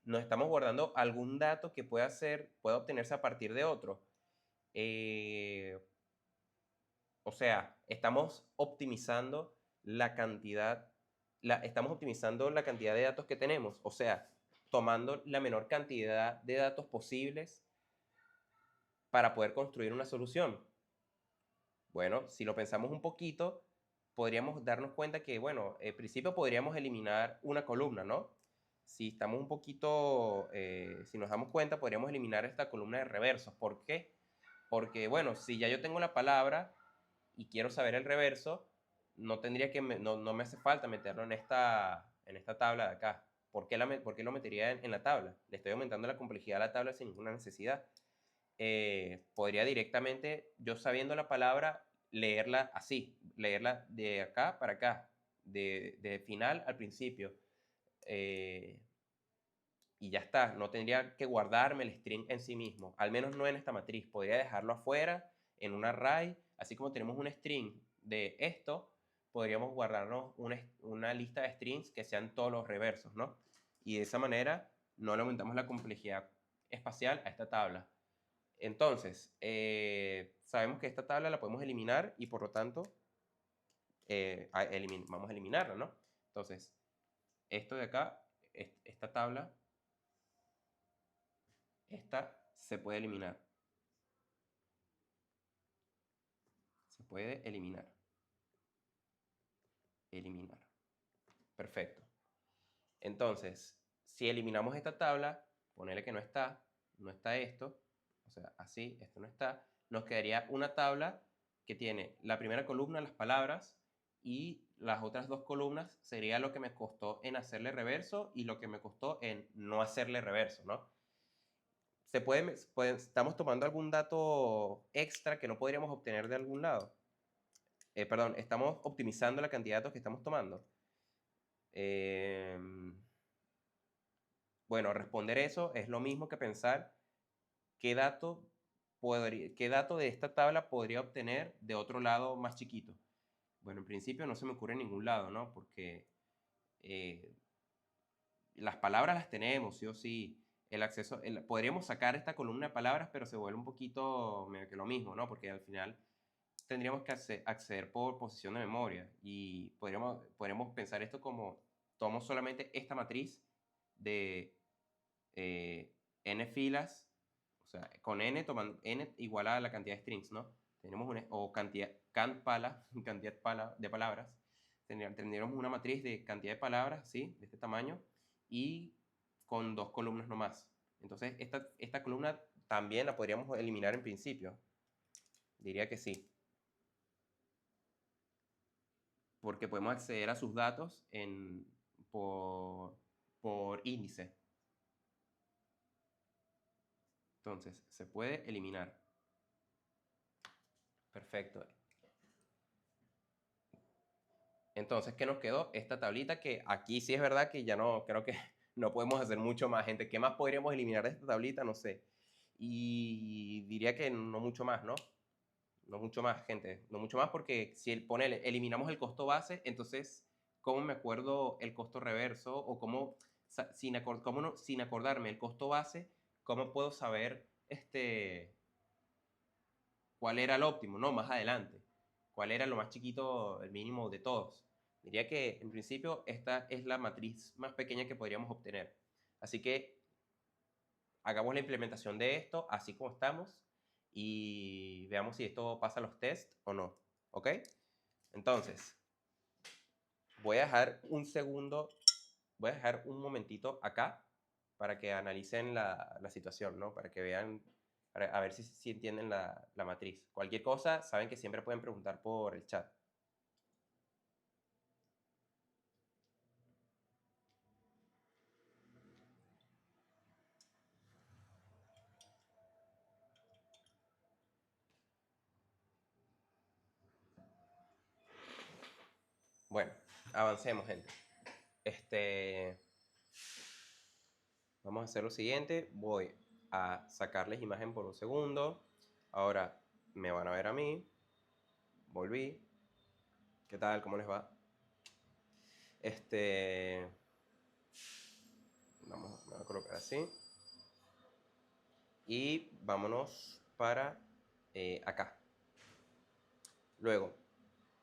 Nos estamos guardando algún dato que pueda obtenerse a partir de otro. O sea, estamos optimizando la cantidad, estamos optimizando la cantidad de datos que tenemos. O sea, tomando la menor cantidad de datos posibles para poder construir una solución. Bueno, si lo pensamos un poquito, podríamos darnos cuenta que, bueno, en principio podríamos eliminar una columna, ¿no? Si estamos un poquito, si nos damos cuenta, podríamos eliminar esta columna de reversos. ¿Por qué? Porque, bueno, si ya yo tengo la palabra y quiero saber el reverso, no tendría que, no me hace falta meterlo en esta tabla de acá. ¿Por qué lo metería en la tabla? Le estoy aumentando la complejidad a la tabla sin ninguna necesidad. Podría directamente, yo sabiendo la palabra, leerla así, leerla de acá para acá, de final al principio. Y ya está, no tendría que guardarme el string en sí mismo, al menos no en esta matriz. Podría dejarlo afuera, en un array, así como tenemos un string de esto, podríamos guardarnos una lista de strings que sean todos los reversos, ¿no? Y de esa manera no le aumentamos la complejidad espacial a esta tabla. Entonces, sabemos que esta tabla la podemos eliminar y por lo tanto vamos a eliminarla, ¿no? Entonces, esto de acá, esta tabla, esta se puede eliminar. Se puede eliminar. Eliminar. Perfecto. Entonces, si eliminamos esta tabla, ponerle que no está esto, o sea, así, esto no está, nos quedaría una tabla que tiene la primera columna, las palabras, y las otras dos columnas sería lo que me costó en hacerle reverso y lo que me costó en no hacerle reverso, ¿no? Estamos tomando algún dato extra que no podríamos obtener de algún lado. Perdón, estamos optimizando la cantidad de datos que estamos tomando. Bueno, responder eso es lo mismo que pensar qué dato de esta tabla podría obtener de otro lado más chiquito. Bueno, en principio no se me ocurre en ningún lado, ¿no? Porque las palabras las tenemos, sí o sí. El acceso, podríamos sacar esta columna de palabras, pero se vuelve un poquito medio que lo mismo, ¿no? Porque al final tendríamos que acceder por posición de memoria y podríamos pensar esto como tomo solamente esta matriz de n filas, o sea, con n tomando n igual a la cantidad de strings, ¿no? Tenemos o cantidad de palabras, tendríamos una matriz de cantidad de palabras, ¿sí? De este tamaño, y con 2 columnas nomás. Entonces, esta columna también la podríamos eliminar en principio. Diría que sí. Porque podemos acceder a sus datos por índice. Entonces, se puede eliminar. Perfecto. Entonces, ¿qué nos quedó? Esta tablita que aquí sí es verdad que ya no, creo que no podemos hacer mucho más, gente. ¿Qué más podríamos eliminar de esta tablita? No sé. Y diría que no mucho más, ¿no? No mucho más, gente. No mucho más porque si eliminamos el costo base, entonces, ¿cómo me acuerdo el costo reverso? O cómo, sin acordarme el costo base, ¿cómo puedo saber cuál era el óptimo, ¿no? Más adelante. ¿Cuál era lo más chiquito, el mínimo de todos? Diría que en principio esta es la matriz más pequeña que podríamos obtener. Así que hagamos la implementación de esto así como estamos y veamos si esto pasa los tests o no. ¿Ok? Entonces, voy a dejar un segundo, voy a dejar un momentito acá para que analicen la situación, ¿no? Para que vean, a ver si entienden la matriz. Cualquier cosa, saben que siempre pueden preguntar por el chat. Bueno, avancemos, gente. Vamos a hacer lo siguiente. Voy a sacarles imagen por un segundo. Ahora me van a ver a mí. Volví. ¿Qué tal? ¿Cómo les va? Me voy a colocar así. Y vámonos para acá. Luego,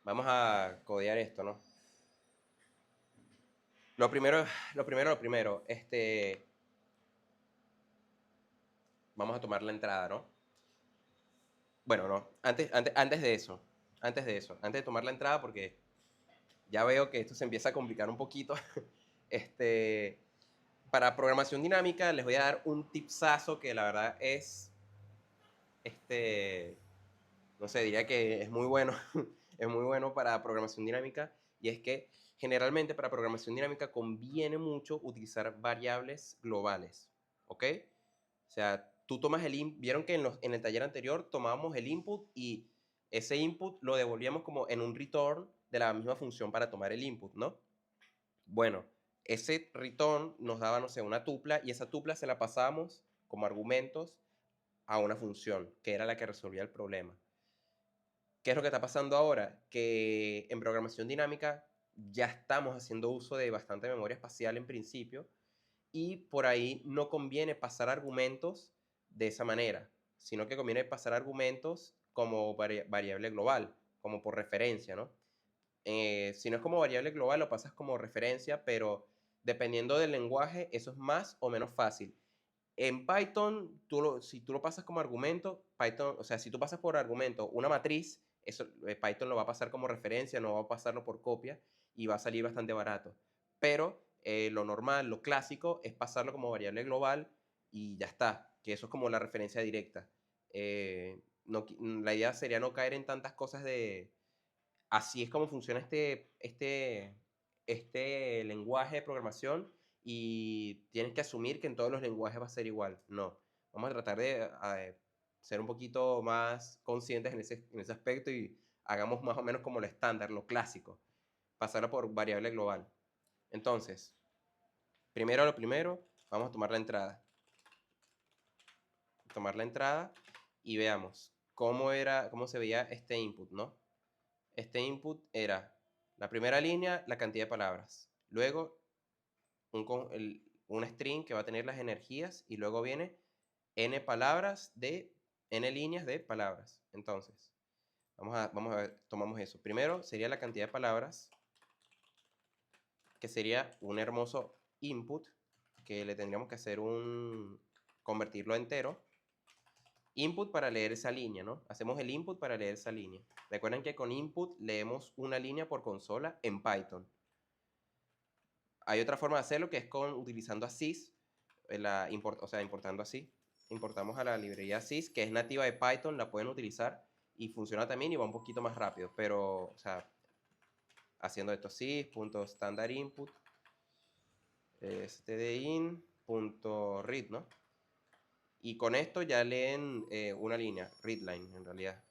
vamos a codear esto, ¿no? Lo primero. Vamos a tomar la entrada, ¿no? Bueno, no. Antes de eso. Antes de tomar la entrada, porque ya veo que esto se empieza a complicar un poquito. Para programación dinámica les voy a dar un tipsazo que la verdad es, no sé, diría que es muy bueno, es muy bueno para programación dinámica, y es que generalmente para programación dinámica conviene mucho utilizar variables globales, ¿ok? O sea, tú tomas vieron que en el taller anterior tomábamos el input y ese input lo devolvíamos como en un return de la misma función para tomar el input, ¿no? Bueno, ese return nos daba, no sé, una tupla, y esa tupla se la pasábamos como argumentos a una función, que era la que resolvía el problema. ¿Qué es lo que está pasando ahora? Que en programación dinámica ya estamos haciendo uso de bastante memoria espacial en principio, y por ahí no conviene pasar argumentos de esa manera, sino que conviene pasar argumentos como variable global, como por referencia, ¿no? Si no es como variable global, lo pasas como referencia, pero dependiendo del lenguaje, eso es más o menos fácil. En Python, si tú lo pasas como argumento, Python, o sea, si tú pasas por argumento una matriz, Python lo va a pasar como referencia, no va a pasarlo por copia, y va a salir bastante barato. Pero lo normal, lo clásico, es pasarlo como variable global y ya está, que eso es como la referencia directa. La idea sería no caer en tantas cosas de así es como funciona este lenguaje de programación, y tienes que asumir que en todos los lenguajes va a ser igual. No, vamos a tratar de ser un poquito más conscientes en ese aspecto, y hagamos más o menos como lo estándar, lo clásico, pasarlo por variable global. Entonces, lo primero, vamos a tomar la entrada. Tomar la entrada y veamos cómo se veía este input, ¿no? Este input era la primera línea, la cantidad de palabras. Luego, un string que va a tener las energías, y luego viene n líneas de palabras. Entonces, vamos a ver, tomamos eso. Primero sería la cantidad de palabras, que sería un hermoso input, que le tendríamos que hacer convertirlo a entero. input para leer esa línea, ¿no? Hacemos el input para leer esa línea. Recuerden que con input leemos una línea por consola en Python. Hay otra forma de hacerlo que es utilizando a sys, importando así. Importamos a la librería sys, que es nativa de Python, la pueden utilizar y funciona también y va un poquito más rápido, pero, o sea, haciendo esto sys.standardinput stdin.read, ¿no? Y con esto ya leen una línea, readline en realidad.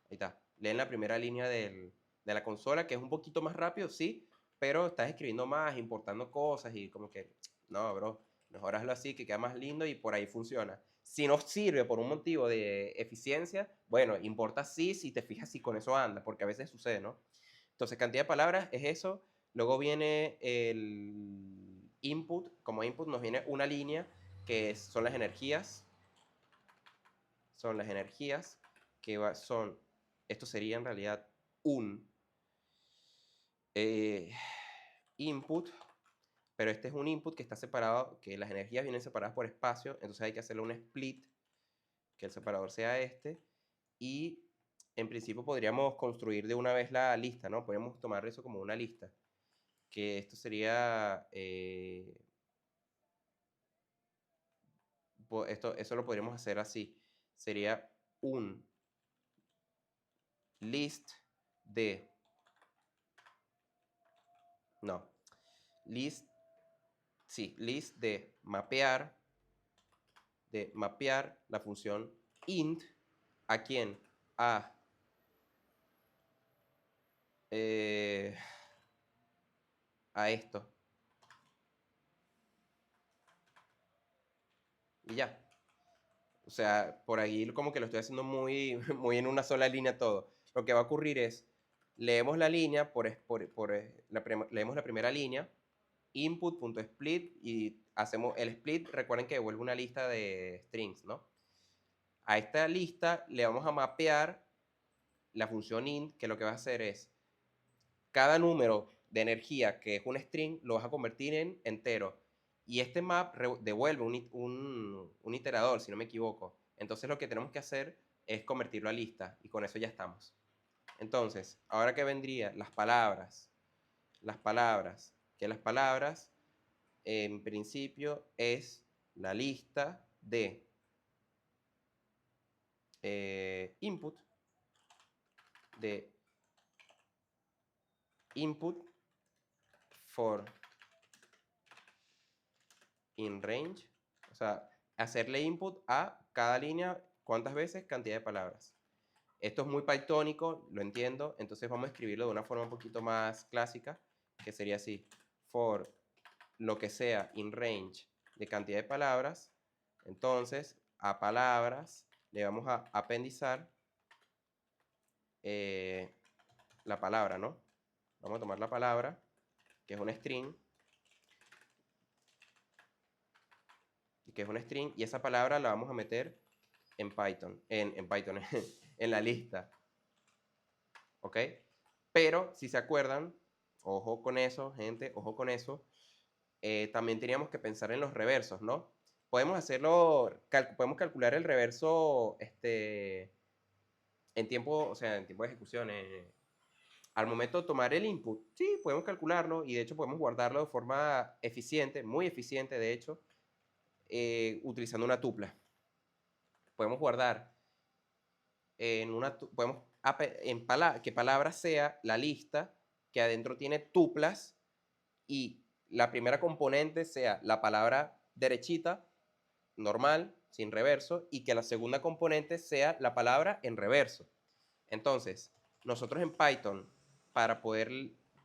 Ahí está. Leen la primera línea de la consola, que es un poquito más rápido, sí, pero estás escribiendo más, importando cosas y como que, no, bro, mejor hazlo así, que queda más lindo y por ahí funciona. Si no sirve por un motivo de eficiencia, bueno, importa sí si te fijas si con eso anda, porque a veces sucede, ¿no? Entonces, cantidad de palabras es eso. Luego viene el input. Como input nos viene una línea que son las energías. Son las energías que son, esto sería en realidad un input, pero este es un input que está separado, que las energías vienen separadas por espacio, entonces hay que hacerle un split, que el separador sea este, y en principio podríamos construir de una vez la lista, ¿no? Podemos tomar eso como una lista, que esto sería, eso lo podríamos hacer así, sería un list de, no, list, sí, list de mapear la función int, ¿a quién? Eh, a esto. Y ya. O sea, por ahí como que lo estoy haciendo muy, muy en una sola línea todo. Lo que va a ocurrir es, leemos la línea, leemos la primera línea, input.split, y hacemos el split. Recuerden que devuelve una lista de strings, ¿no? A esta lista le vamos a mapear la función int, que lo que va a hacer es, cada número de energía que es un string lo vas a convertir en entero. Y este map devuelve un iterador, si no me equivoco. Entonces lo que tenemos que hacer es convertirlo a lista, y con eso ya estamos. Entonces, ahora que vendría las palabras, que las palabras en principio es la lista de input, de input for in range, o sea, hacerle input a cada línea, ¿cuántas veces? Cantidad de palabras. Esto es muy pythónico, lo entiendo, entonces vamos a escribirlo de una forma un poquito más clásica, que sería así: for lo que sea in range de cantidad de palabras, entonces a palabras le vamos a apendizar la palabra, ¿no? Vamos a tomar la palabra, que es un string, y esa palabra la vamos a meter en Python, en la lista, ¿ok? Pero, si se acuerdan, ojo con eso, gente, ojo con eso, también teníamos que pensar en los reversos, ¿no? Podemos podemos calcular el reverso en tiempo, o sea, en tiempo de ejecución. Al momento de tomar el input, sí, podemos calcularlo, y de hecho podemos guardarlo de forma eficiente, muy eficiente, de hecho, utilizando una tupla. Podemos guardar que palabra sea la lista que adentro tiene tuplas, y la primera componente sea la palabra derechita, normal, sin reverso, y que la segunda componente sea la palabra en reverso. Entonces, nosotros en Python, para poder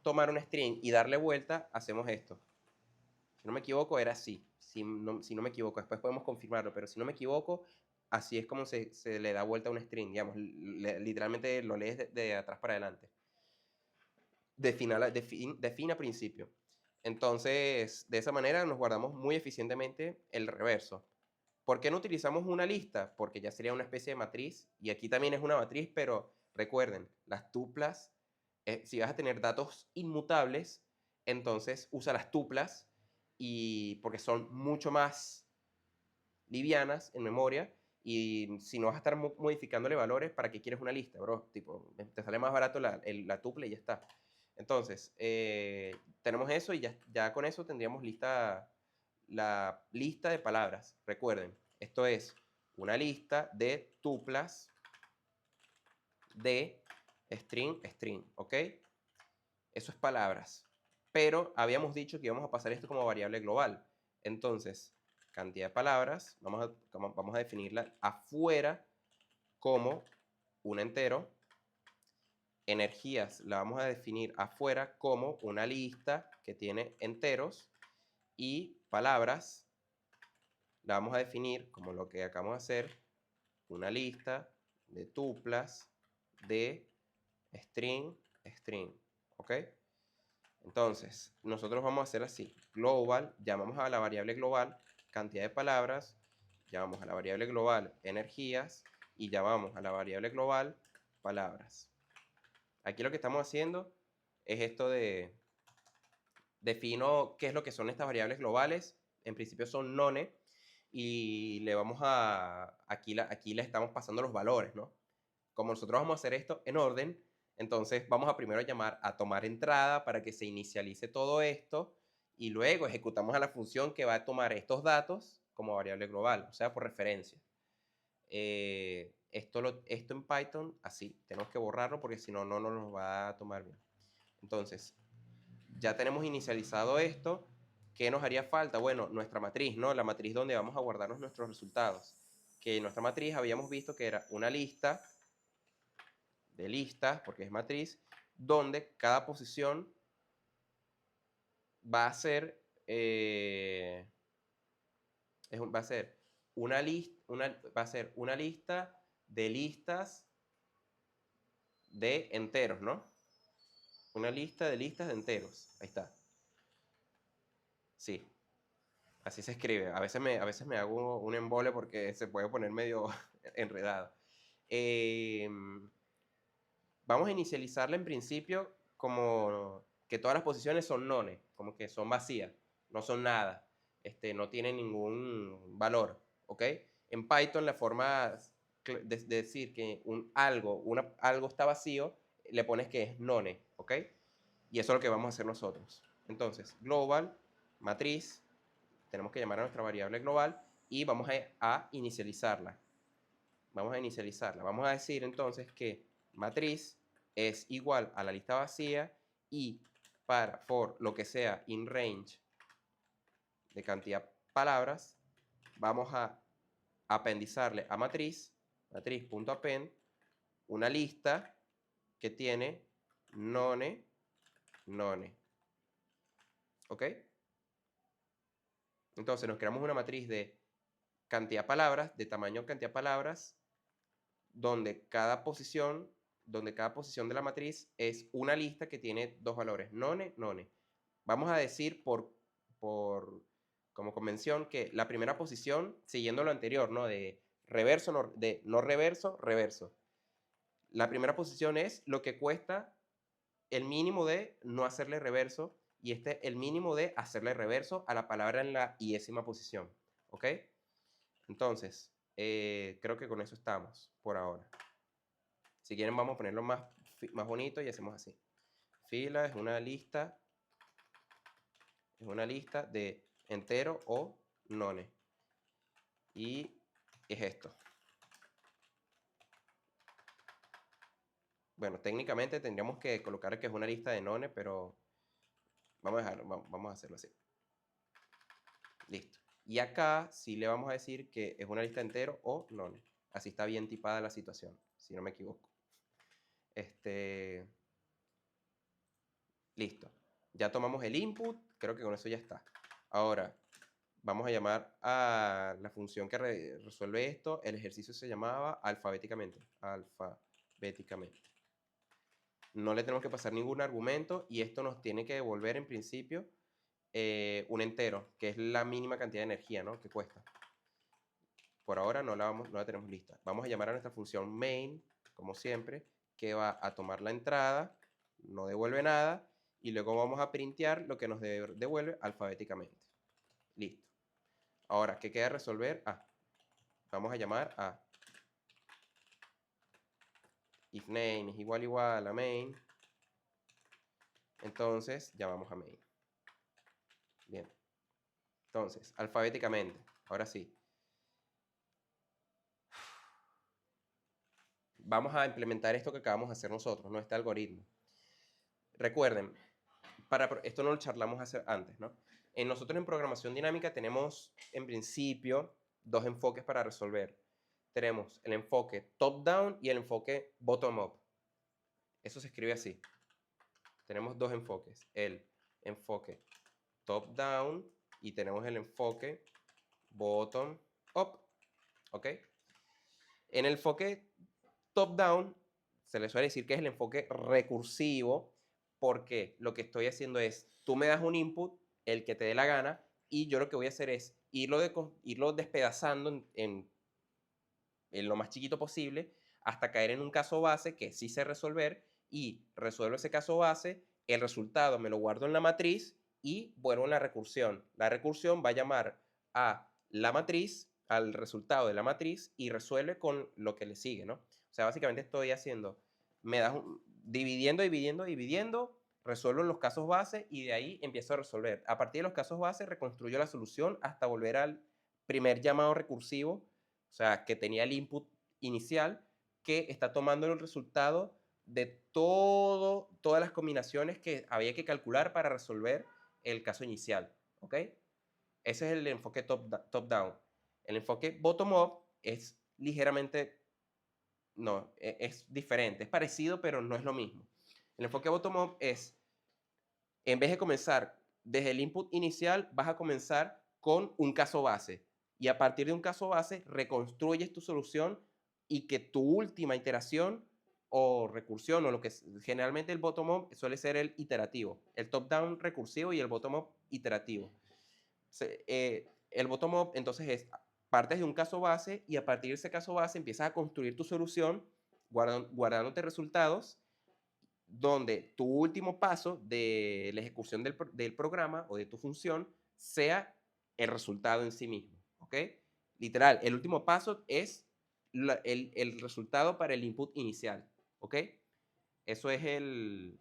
tomar un string y darle vuelta, hacemos esto. Si no me equivoco, era así. Si no me equivoco, después podemos confirmarlo, pero si no me equivoco, así es como se le da vuelta a un string, digamos, literalmente lo lees de atrás para adelante. De fin a principio. Entonces, de esa manera nos guardamos muy eficientemente el reverso. ¿Por qué no utilizamos una lista? Porque ya sería una especie de matriz, y aquí también es una matriz, pero recuerden, las tuplas, si vas a tener datos inmutables, entonces usa las tuplas, y porque son mucho más livianas en memoria, Y si no vas a estar modificándole valores, ¿para qué quieres una lista, bro? Tipo, te sale más barato la tuple y ya está. Entonces, tenemos eso y ya con eso tendríamos lista la lista de palabras. Recuerden, esto es una lista de tuplas de string, ¿ok? Eso es palabras. Pero habíamos dicho que íbamos a pasar esto como variable global. Entonces, cantidad de palabras, vamos a definirla afuera como un entero. Energías la vamos a definir afuera como una lista que tiene enteros. Y palabras la vamos a definir como lo que acabamos de hacer, una lista de tuplas de string, ¿ok? Entonces, nosotros vamos a hacer así, global, llamamos a la variable global cantidad de palabras, llamamos a la variable global energías y llamamos a la variable global palabras. Aquí lo que estamos haciendo es esto de defino qué es lo que son estas variables globales. En principio son none y le vamos a aquí le estamos pasando los valores, ¿no? Como nosotros vamos a hacer esto en orden, entonces vamos a primero llamar a tomar entrada para que se inicialice todo esto y luego ejecutamos a la función que va a tomar estos datos como variable global, o sea, por referencia. Esto en Python, así, tenemos que borrarlo porque si no, no nos va a tomar bien. Entonces, ya tenemos inicializado esto. ¿Qué nos haría falta? Bueno, nuestra matriz, ¿no? La matriz donde vamos a guardarnos nuestros resultados. Que nuestra matriz habíamos visto que era una lista de listas, porque es matriz, donde cada posición va a ser, va a ser va a ser una lista de listas de enteros, ¿no? Una lista de listas de enteros. Ahí está. Sí, así se escribe. A veces me hago un embole porque se puede poner medio enredado. Vamos a inicializarla en principio como que todas las posiciones son none, como que son vacías, no son nada, no tienen ningún valor, ¿ok? En Python la forma de decir que algo está vacío, le pones que es none, ¿ok? Y eso es lo que vamos a hacer nosotros. Entonces, global, matriz, tenemos que llamar a nuestra variable global y vamos a inicializarla. Vamos a inicializarla. Vamos a decir entonces que matriz es igual a la lista vacía y para for lo que sea in range de cantidad palabras, vamos a apendizarle a matriz.append, una lista que tiene none. ¿Ok? Entonces nos creamos una matriz de cantidad palabras, de tamaño cantidad palabras, donde cada posición de la matriz es una lista que tiene dos valores, none. Vamos a decir como convención que la primera posición, siguiendo lo anterior, ¿no? De reverso, no reverso, reverso. La primera posición es lo que cuesta el mínimo de no hacerle reverso y el mínimo de hacerle reverso a la palabra en la iésima posición. ¿Ok? Entonces, creo que con eso estamos por ahora. Si quieren vamos a ponerlo más bonito y hacemos así. Fila es una lista de entero o none. Y es esto. Bueno, técnicamente tendríamos que colocar que es una lista de none, pero vamos a hacerlo así. Listo. Y acá sí le vamos a decir que es una lista de entero o none. Así está bien tipada la situación, si no me equivoco. Listo. Ya tomamos el input, creo que con eso ya está. Ahora, vamos a llamar a la función que resuelve esto. El ejercicio se llamaba alfabéticamente. No le tenemos que pasar ningún argumento y esto nos tiene que devolver en principio un entero, que es la mínima cantidad de energía, ¿no? Que cuesta. Por ahora no la tenemos lista. Vamos a llamar a nuestra función main, como siempre, que va a tomar la entrada, no devuelve nada, y luego vamos a printear lo que nos devuelve alfabéticamente. Listo. Ahora, ¿qué queda resolver? vamos a llamar a if name es igual a main, entonces llamamos a main. Bien. Entonces, alfabéticamente, ahora sí. Vamos a implementar esto que acabamos de hacer nosotros, ¿no? Este algoritmo. Recuerden, esto no lo charlamos antes, ¿no? Nosotros en programación dinámica tenemos, en principio, dos enfoques para resolver. Tenemos el enfoque top-down y el enfoque bottom-up. Eso se escribe así. Tenemos dos enfoques. El enfoque top-down y tenemos el enfoque bottom-up. ¿Ok? En el enfoque top-down se le suele decir que es el enfoque recursivo, porque lo que estoy haciendo es, tú me das un input, el que te dé la gana, y yo lo que voy a hacer es irlo despedazando en lo más chiquito posible hasta caer en un caso base que sí sé resolver, y resuelvo ese caso base, el resultado me lo guardo en la matriz y vuelvo en la recursión. La recursión va a llamar a la matriz, al resultado de la matriz, y resuelve con lo que le sigue, ¿no? O sea, básicamente estoy haciendo, dividiendo, resuelvo los casos base y de ahí empiezo a resolver. A partir de los casos base reconstruyo la solución hasta volver al primer llamado recursivo, o sea, que tenía el input inicial, que está tomando el resultado de todas las combinaciones que había que calcular para resolver el caso inicial, ¿ok? Ese es el enfoque top-down. El enfoque bottom-up es ligeramente, no, es diferente, es parecido, pero no es lo mismo. El enfoque bottom-up es, en vez de comenzar desde el input inicial, vas a comenzar con un caso base. Y a partir de un caso base, reconstruyes tu solución y que tu última iteración o recursión, o lo que generalmente el bottom-up suele ser el iterativo. El top-down recursivo y el bottom-up iterativo. El bottom-up entonces es, partes de un caso base y a partir de ese caso base empiezas a construir tu solución guardándote resultados, donde tu último paso de la ejecución del programa o de tu función sea el resultado en sí mismo, ¿ok? Literal, el último paso es el resultado para el input inicial, ¿ok? Eso es el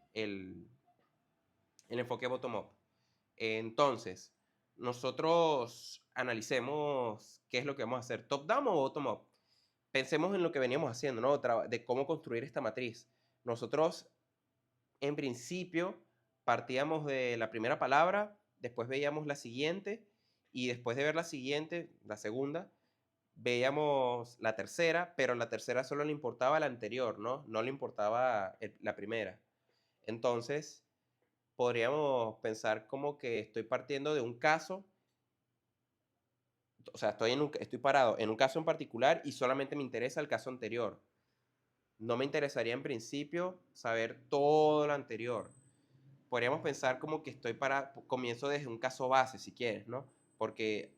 enfoque bottom-up. Entonces, nosotros analicemos qué es lo que vamos a hacer, top-down o bottom-up. Pensemos en lo que veníamos haciendo, ¿no? De cómo construir esta matriz. Nosotros, en principio, partíamos de la primera palabra, después veíamos la siguiente, y después de ver la siguiente, la segunda, veíamos la tercera, pero la tercera solo le importaba la anterior, ¿no? No le importaba la primera. Entonces, podríamos pensar como que estoy partiendo de un caso, o sea, estoy parado en un caso en particular y solamente me interesa el caso anterior. No me interesaría en principio saber todo lo anterior. Podríamos pensar como que comienzo desde un caso base, si quieres, ¿no? Porque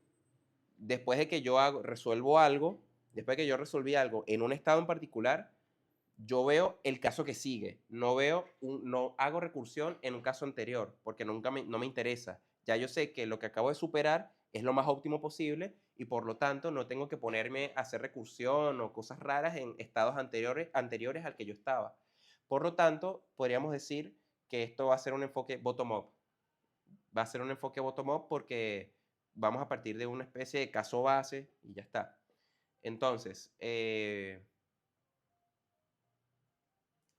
después de que resuelvo algo, después de que yo resolví algo en un estado en particular, yo veo el caso que sigue. No hago recursión en un caso anterior, porque no me interesa. Ya yo sé que lo que acabo de superar es lo más óptimo posible y por lo tanto no tengo que ponerme a hacer recursión o cosas raras en estados anteriores al que yo estaba. Por lo tanto, podríamos decir que esto va a ser un enfoque bottom-up. Va a ser un enfoque bottom-up porque vamos a partir de una especie de caso base y ya está. Entonces,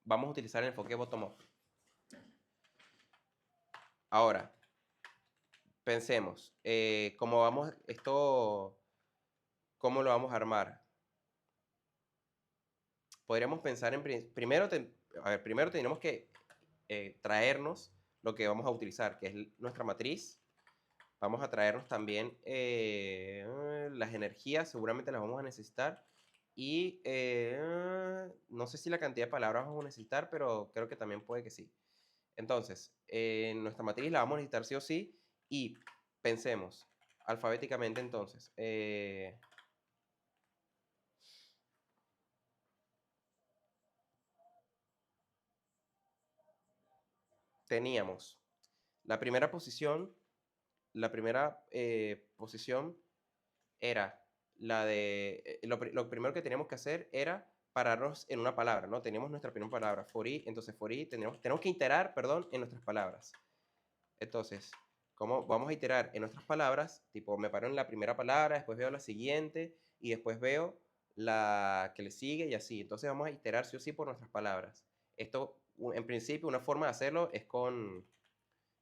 vamos a utilizar el enfoque bottom-up. Ahora, pensemos, ¿cómo lo vamos a armar? Podríamos pensar primero tenemos que traernos lo que vamos a utilizar, que es nuestra matriz. Vamos a traernos también las energías, seguramente las vamos a necesitar. Y no sé si la cantidad de palabras vamos a necesitar, pero creo que también puede que sí. Entonces, nuestra matriz la vamos a necesitar sí o sí. Y pensemos alfabéticamente entonces. Teníamos la primera posición era lo primero que teníamos que hacer era pararnos en una palabra, ¿no? Teníamos nuestra primera palabra, for i, entonces for i tenemos que iterar, perdón, en nuestras palabras. Entonces, ¿cómo vamos a iterar en nuestras palabras? Tipo, me paro en la primera palabra, después veo la siguiente y después veo la que le sigue y así. Entonces vamos a iterar sí o sí por nuestras palabras. Esto, en principio, una forma de hacerlo es con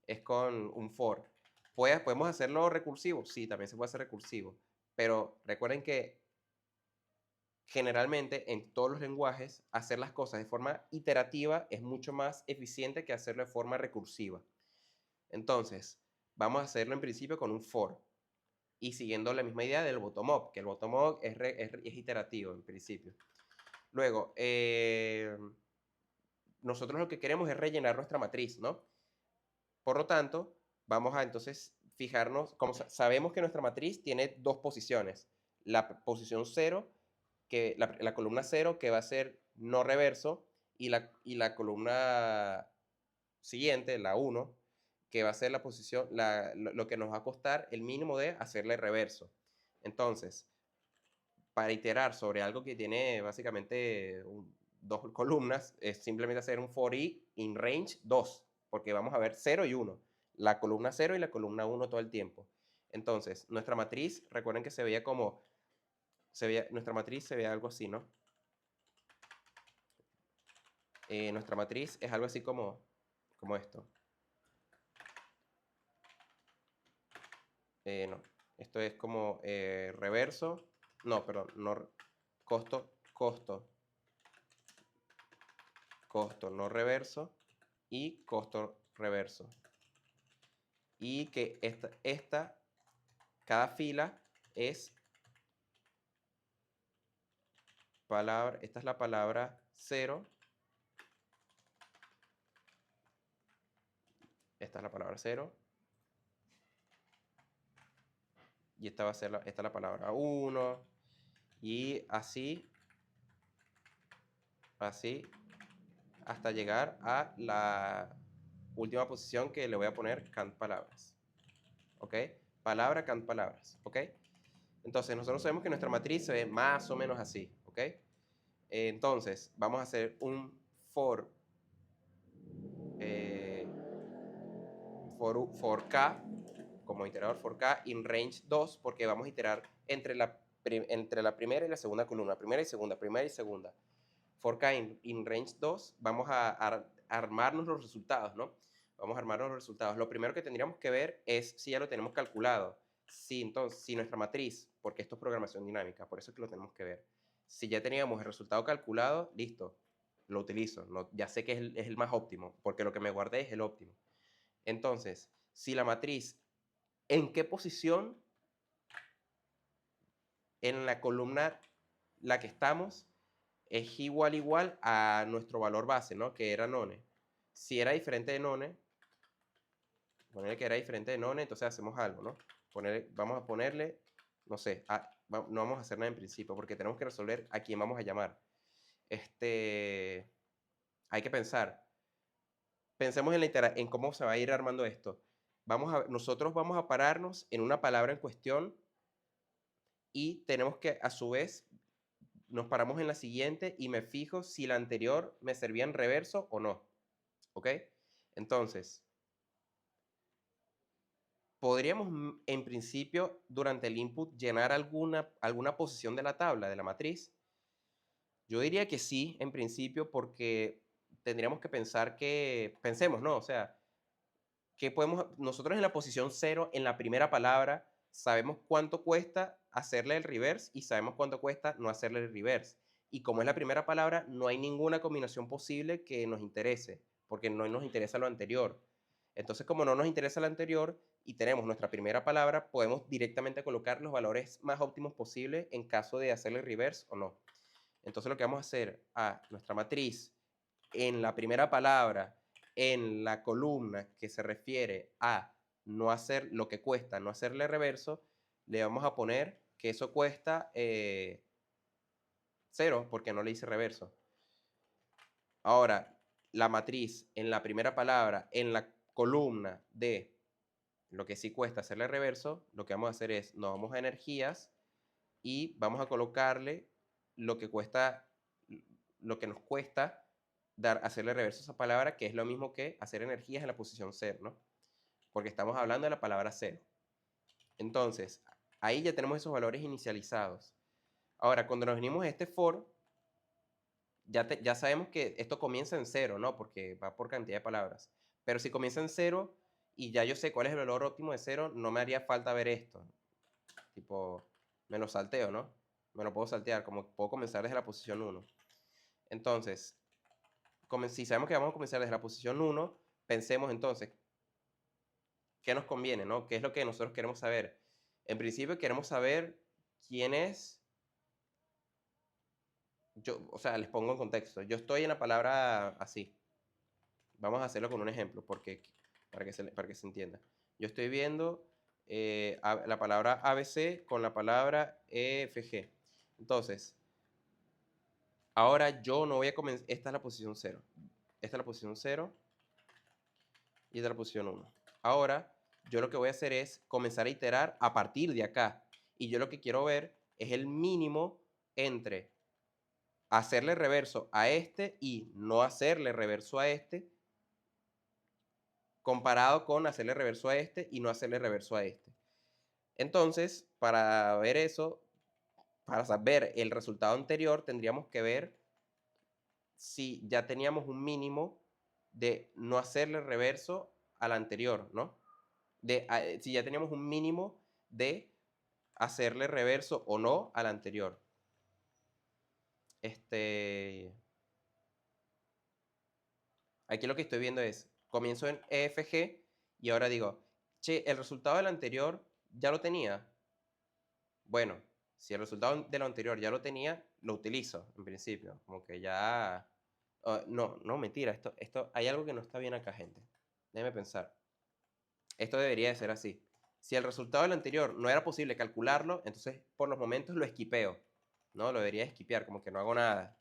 un for. ¿Podemos hacerlo recursivo? Sí, también se puede hacer recursivo. Pero recuerden que generalmente en todos los lenguajes hacer las cosas de forma iterativa es mucho más eficiente que hacerlo de forma recursiva. Entonces, vamos a hacerlo en principio con un for y siguiendo la misma idea del bottom-up, que el bottom-up es iterativo en principio. Luego, nosotros lo que queremos es rellenar nuestra matriz, ¿no? Por lo tanto, vamos a entonces fijarnos, como sabemos que nuestra matriz tiene dos posiciones. La posición 0, que la columna 0, que va a ser no reverso, y la columna siguiente, la 1, que va a ser la posición, lo que nos va a costar el mínimo de hacerle reverso. Entonces, para iterar sobre algo que tiene básicamente dos columnas, es simplemente hacer un for i in range 2, porque vamos a ver 0 y 1, la columna 0 y la columna 1 todo el tiempo. Entonces, nuestra matriz, recuerden que se veía como, nuestra matriz se ve algo así, ¿no? Nuestra matriz es algo así como esto. No, esto es como reverso, no, perdón, no, costo, no reverso y costo reverso. Y que cada fila es palabra, esta es la palabra 0, esta es la palabra 0, y esta va a ser esta es la palabra 1, y así hasta llegar a la última posición que le voy a poner cant palabras. ¿Ok? Palabra, cant palabras. ¿Ok? Entonces, nosotros sabemos que nuestra matriz se ve más o menos así. ¿Ok? Entonces, vamos a hacer un for k, como iterador for k in range 2, porque vamos a iterar entre la primera y la segunda columna, primera y segunda. For k in range 2, vamos a armarnos los resultados, ¿no? Vamos a armarnos los resultados. Lo primero que tendríamos que ver es si ya lo tenemos calculado. Entonces, si nuestra matriz, porque esto es programación dinámica, por eso es que lo tenemos que ver. Si ya teníamos el resultado calculado, listo, lo utilizo. No, ya sé que es el más óptimo, porque lo que me guardé es el óptimo. Entonces, si la matriz, ¿en qué posición en la columna la que estamos es igual a nuestro valor base, ¿no? Que era none. Si era diferente de none, ponerle que era diferente de none, entonces hacemos algo, ¿no? Vamos a ponerle, no sé, no vamos a hacer nada en principio, porque tenemos que resolver a quién vamos a llamar. Hay que pensar. Pensemos en cómo se va a ir armando esto. Nosotros vamos a pararnos en una palabra en cuestión y tenemos que, a su vez, nos paramos en la siguiente y me fijo si la anterior me servía en reverso o no. ¿Ok? Entonces, podríamos, en principio, durante el input, llenar alguna posición de la tabla, de la matriz. Yo diría que sí, en principio, porque tendríamos que pensemos, ¿no? O sea, nosotros en la posición 0, en la primera palabra, sabemos cuánto cuesta hacerle el reverse y sabemos cuánto cuesta no hacerle el reverse. Y como es la primera palabra, no hay ninguna combinación posible que nos interese, porque no nos interesa lo anterior. Entonces, como no nos interesa lo anterior y tenemos nuestra primera palabra, podemos directamente colocar los valores más óptimos posibles en caso de hacerle reverse o no. Entonces, lo que vamos a hacer a nuestra matriz en la primera palabra, en la columna que se refiere a no hacer lo que cuesta, no hacerle reverso, le vamos a poner que eso cuesta 0 porque no le hice reverso. Ahora, la matriz en la primera palabra, en la columna de lo que sí cuesta hacerle reverso, lo que vamos a hacer es, nos vamos a energías y vamos a colocarle lo que cuesta, lo que nos cuesta hacerle reverso a esa palabra, que es lo mismo que hacer energías en la posición 0, ¿no? Porque estamos hablando de la palabra 0. Entonces, ahí ya tenemos esos valores inicializados. Ahora, cuando nos venimos a este for, ya sabemos que esto comienza en 0, ¿no? Porque va por cantidad de palabras. Pero si comienza en 0 y ya yo sé cuál es el valor óptimo de 0, no me haría falta ver esto. Tipo, me lo salteo, ¿no? Me lo puedo saltear, como puedo comenzar desde la posición 1. Entonces, si sabemos que vamos a comenzar desde la posición 1, pensemos entonces, ¿qué nos conviene, no? ¿Qué es lo que nosotros queremos saber? En principio queremos saber quién es. O sea, les pongo en contexto. Yo estoy en la palabra así. Vamos a hacerlo con un ejemplo, porque, para que se entienda. Yo estoy viendo la palabra ABC con la palabra EFG. Entonces, ahora yo no voy a comenzar. Esta es la posición 0. Esta es la posición 0. Y esta es la posición 1. Ahora, yo lo que voy a hacer es comenzar a iterar a partir de acá. Y yo lo que quiero ver es el mínimo entre hacerle reverso a este y no hacerle reverso a este, comparado con hacerle reverso a este y no hacerle reverso a este. Entonces, para ver eso, para saber el resultado anterior, tendríamos que ver si ya teníamos un mínimo de no hacerle reverso al anterior, ¿no? Si ya teníamos un mínimo de hacerle reverso o no al anterior. Aquí lo que estoy viendo es, comienzo en EFG y ahora digo, che, el resultado del anterior ya lo tenía. Bueno, si el resultado de lo anterior ya lo tenía, lo utilizo en principio. Como que ya... no, mentira. Hay algo que no está bien acá, gente. Déjeme pensar. Esto debería de ser así. Si el resultado del anterior no era posible calcularlo, entonces por los momentos lo esquipeo. ¿No? Lo debería esquipear, como que no hago nada.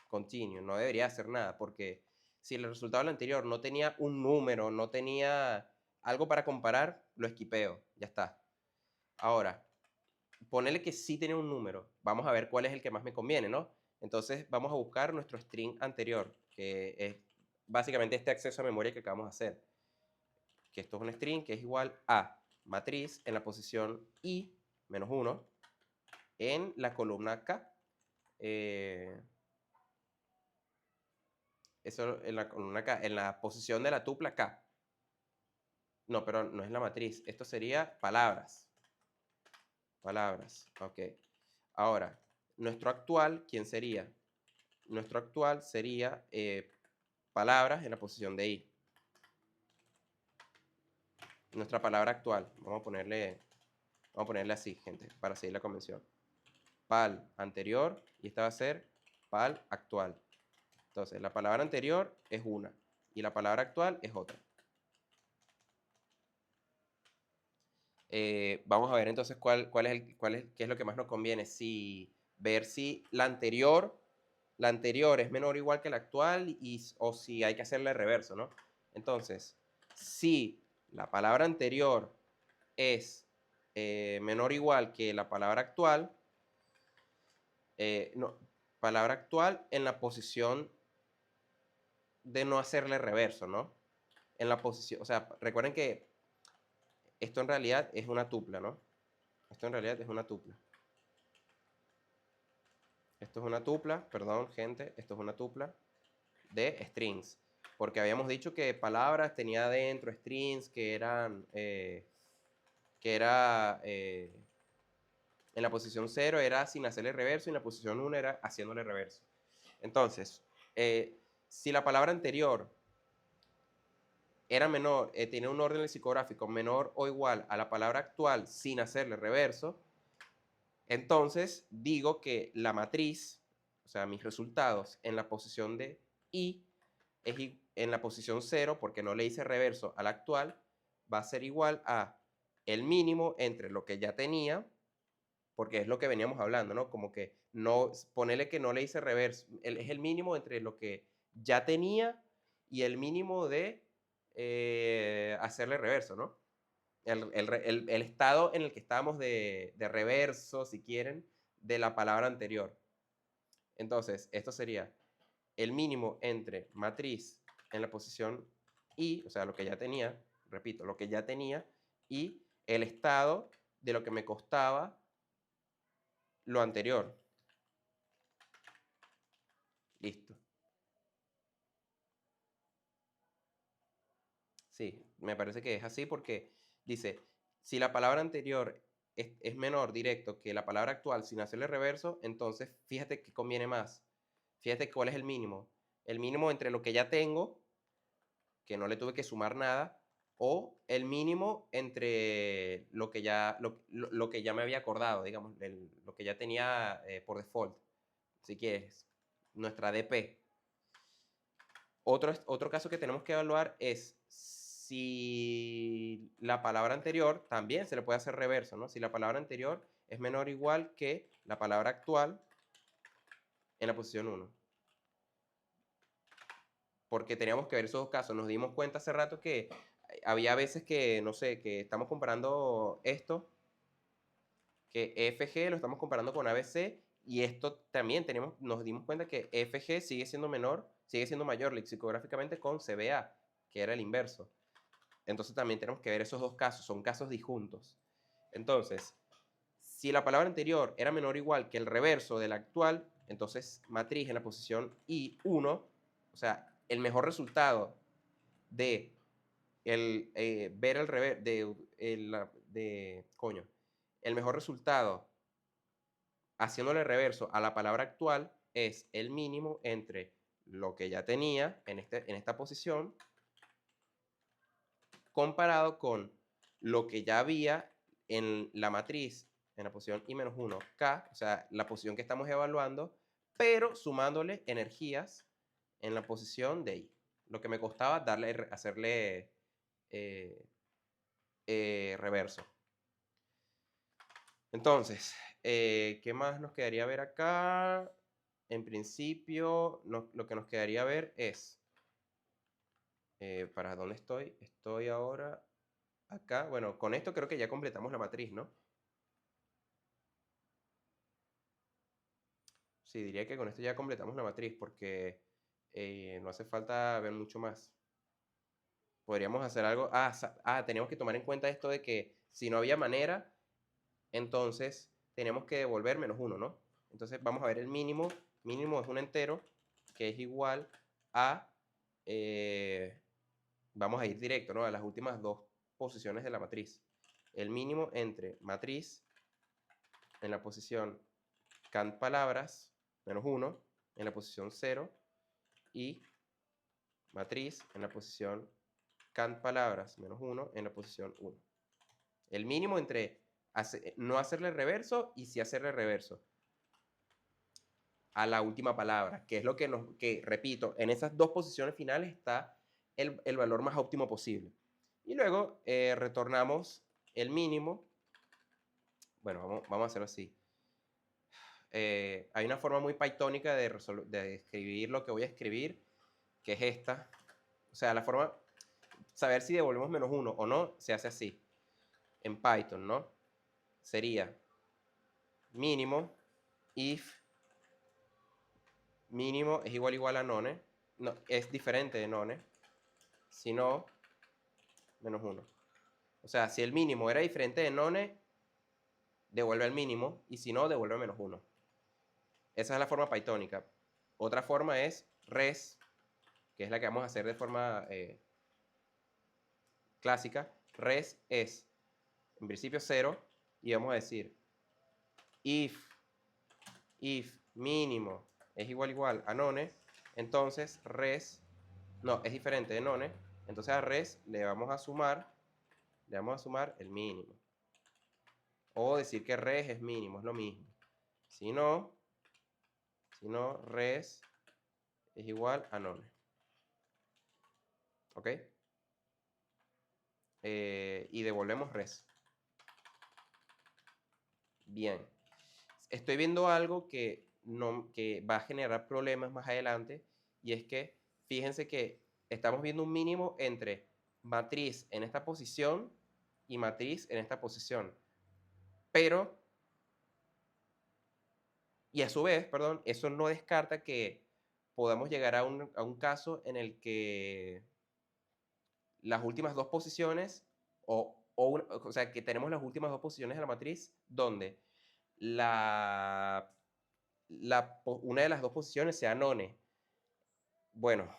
Continue, no debería hacer nada, porque si el resultado del anterior no tenía un número, no tenía algo para comparar, lo esquipeo. Ya está. Ahora, ponele que sí tiene un número. Vamos a ver cuál es el que más me conviene, ¿no? Entonces vamos a buscar nuestro string anterior, que es básicamente este acceso a memoria que acabamos de hacer. Que esto es un string que es igual a matriz en la posición i menos 1 en la columna k. Eso en la columna k, en la posición de la tupla k. No, pero no es la matriz. Esto sería palabras. Palabras, ok. Ahora, nuestro actual, ¿quién sería? Nuestro actual sería palabras en la posición de i. Nuestra palabra actual. Vamos a ponerle así, gente, para seguir la convención. Pal anterior y esta va a ser pal actual. Entonces, la palabra anterior es una y la palabra actual es otra. Vamos a ver entonces qué es lo que más nos conviene. Ver si la anterior es menor o igual que la actual o si hay que hacerle reverso, ¿no? Entonces, si la palabra anterior es menor o igual que la palabra actual, palabra actual en la posición de no hacerle reverso, ¿no? En la posición, o sea, recuerden que esto en realidad es una tupla, ¿no? Esto en realidad es una tupla. Esto es una tupla, perdón, gente, esto es una tupla de strings. Porque habíamos dicho que palabras tenía dentro strings que eran, en la posición 0 era sin hacerle reverso y en la posición 1 era haciéndole reverso. Entonces, si la palabra anterior era menor, tenía un orden lexicográfico menor o igual a la palabra actual sin hacerle reverso, entonces digo que la matriz, o sea, mis resultados en la posición de i, en la posición 0, porque no le hice reverso al actual, va a ser igual a el mínimo entre lo que ya tenía, porque es lo que veníamos hablando, ¿no? Como que no, ponerle que no le hice reverso, es el mínimo entre lo que ya tenía y el mínimo de hacerle reverso, ¿no? el estado en el que estábamos de reverso, si quieren, de la palabra anterior. Entonces, esto sería el mínimo entre matriz en la posición I, o sea, lo que ya tenía, repito, lo que ya tenía, y el estado de lo que me costaba lo anterior. Listo. Sí, me parece que es así porque dice, si la palabra anterior es menor directo que la palabra actual sin hacerle reverso, entonces fíjate que conviene más. Fíjate cuál es el mínimo. El mínimo entre lo que ya tengo, que no le tuve que sumar nada, o el mínimo entre lo que ya, lo que ya me había acordado, digamos, lo que ya tenía por default. Si quieres, nuestra DP. Otro caso que tenemos que evaluar es si la palabra anterior también se le puede hacer reverso, ¿no? Si la palabra anterior es menor o igual que la palabra actual en la posición 1. Porque teníamos que ver esos dos casos. Nos dimos cuenta hace rato que había veces que, no sé, que estamos comparando esto, que FG lo estamos comparando con ABC, y esto también nos dimos cuenta que FG sigue siendo menor, sigue siendo mayor lexicográficamente con CBA, que era el inverso. Entonces también tenemos que ver esos dos casos, son casos disjuntos. Entonces, si la palabra anterior era menor o igual que el reverso de la actual, entonces matriz en la posición I1, o sea, el mejor resultado de ver el reverso, el mejor resultado haciéndole reverso a la palabra actual es el mínimo entre lo que ya tenía en esta posición comparado con lo que ya había en la matriz, en la posición I-1K, o sea, la posición que estamos evaluando, pero sumándole energías en la posición de I. Lo que me costaba hacerle reverso. Entonces, ¿qué más nos quedaría ver acá? En principio, lo que nos quedaría ver es, ¿para dónde estoy? Estoy ahora acá. Bueno, con esto creo que ya completamos la matriz, ¿no? Sí, diría que con esto ya completamos la matriz porque no hace falta ver mucho más. Podríamos hacer algo. Tenemos que tomar en cuenta esto de que si no había manera, entonces tenemos que devolver -1, ¿no? Entonces vamos a ver el mínimo. Mínimo es un entero que es igual a. Vamos a ir directo, ¿no? A las últimas dos posiciones de la matriz. El mínimo entre matriz en la posición cant palabras -1 en la posición 0 y matriz en la posición cant palabras -1 en la posición 1. El mínimo entre no hacerle reverso y sí hacerle reverso a la última palabra, que es lo que repito, en esas dos posiciones finales está el valor más óptimo posible. Y luego retornamos el mínimo. Bueno, vamos a hacerlo así. Hay una forma muy pythónica de escribir lo que voy a escribir, que es esta. O sea, la forma, saber si devolvemos -1 o no, se hace así. En Python, ¿no? Sería mínimo, if mínimo es igual a none. No, es diferente de none. Si no, -1. O sea, si el mínimo era diferente de none, devuelve el mínimo. Y si no, devuelve -1. Esa es la forma pythónica. Otra forma es res, que es la que vamos a hacer de forma clásica. Res es, en principio, 0. Y vamos a decir, if mínimo es igual a none, entonces res, no, es diferente de none, entonces a res le vamos a sumar el mínimo. O decir que res es mínimo, es lo mismo. Si no, res es igual a none. ¿Ok? Y devolvemos res. Bien. Estoy viendo algo que va a generar problemas más adelante, y es que fíjense que estamos viendo un mínimo entre matriz en esta posición y matriz en esta posición. Pero, y a su vez, perdón, eso no descarta que podamos llegar a un caso en el que las últimas dos posiciones, o sea, que tenemos las últimas dos posiciones de la matriz donde una de las dos posiciones sea none. Bueno,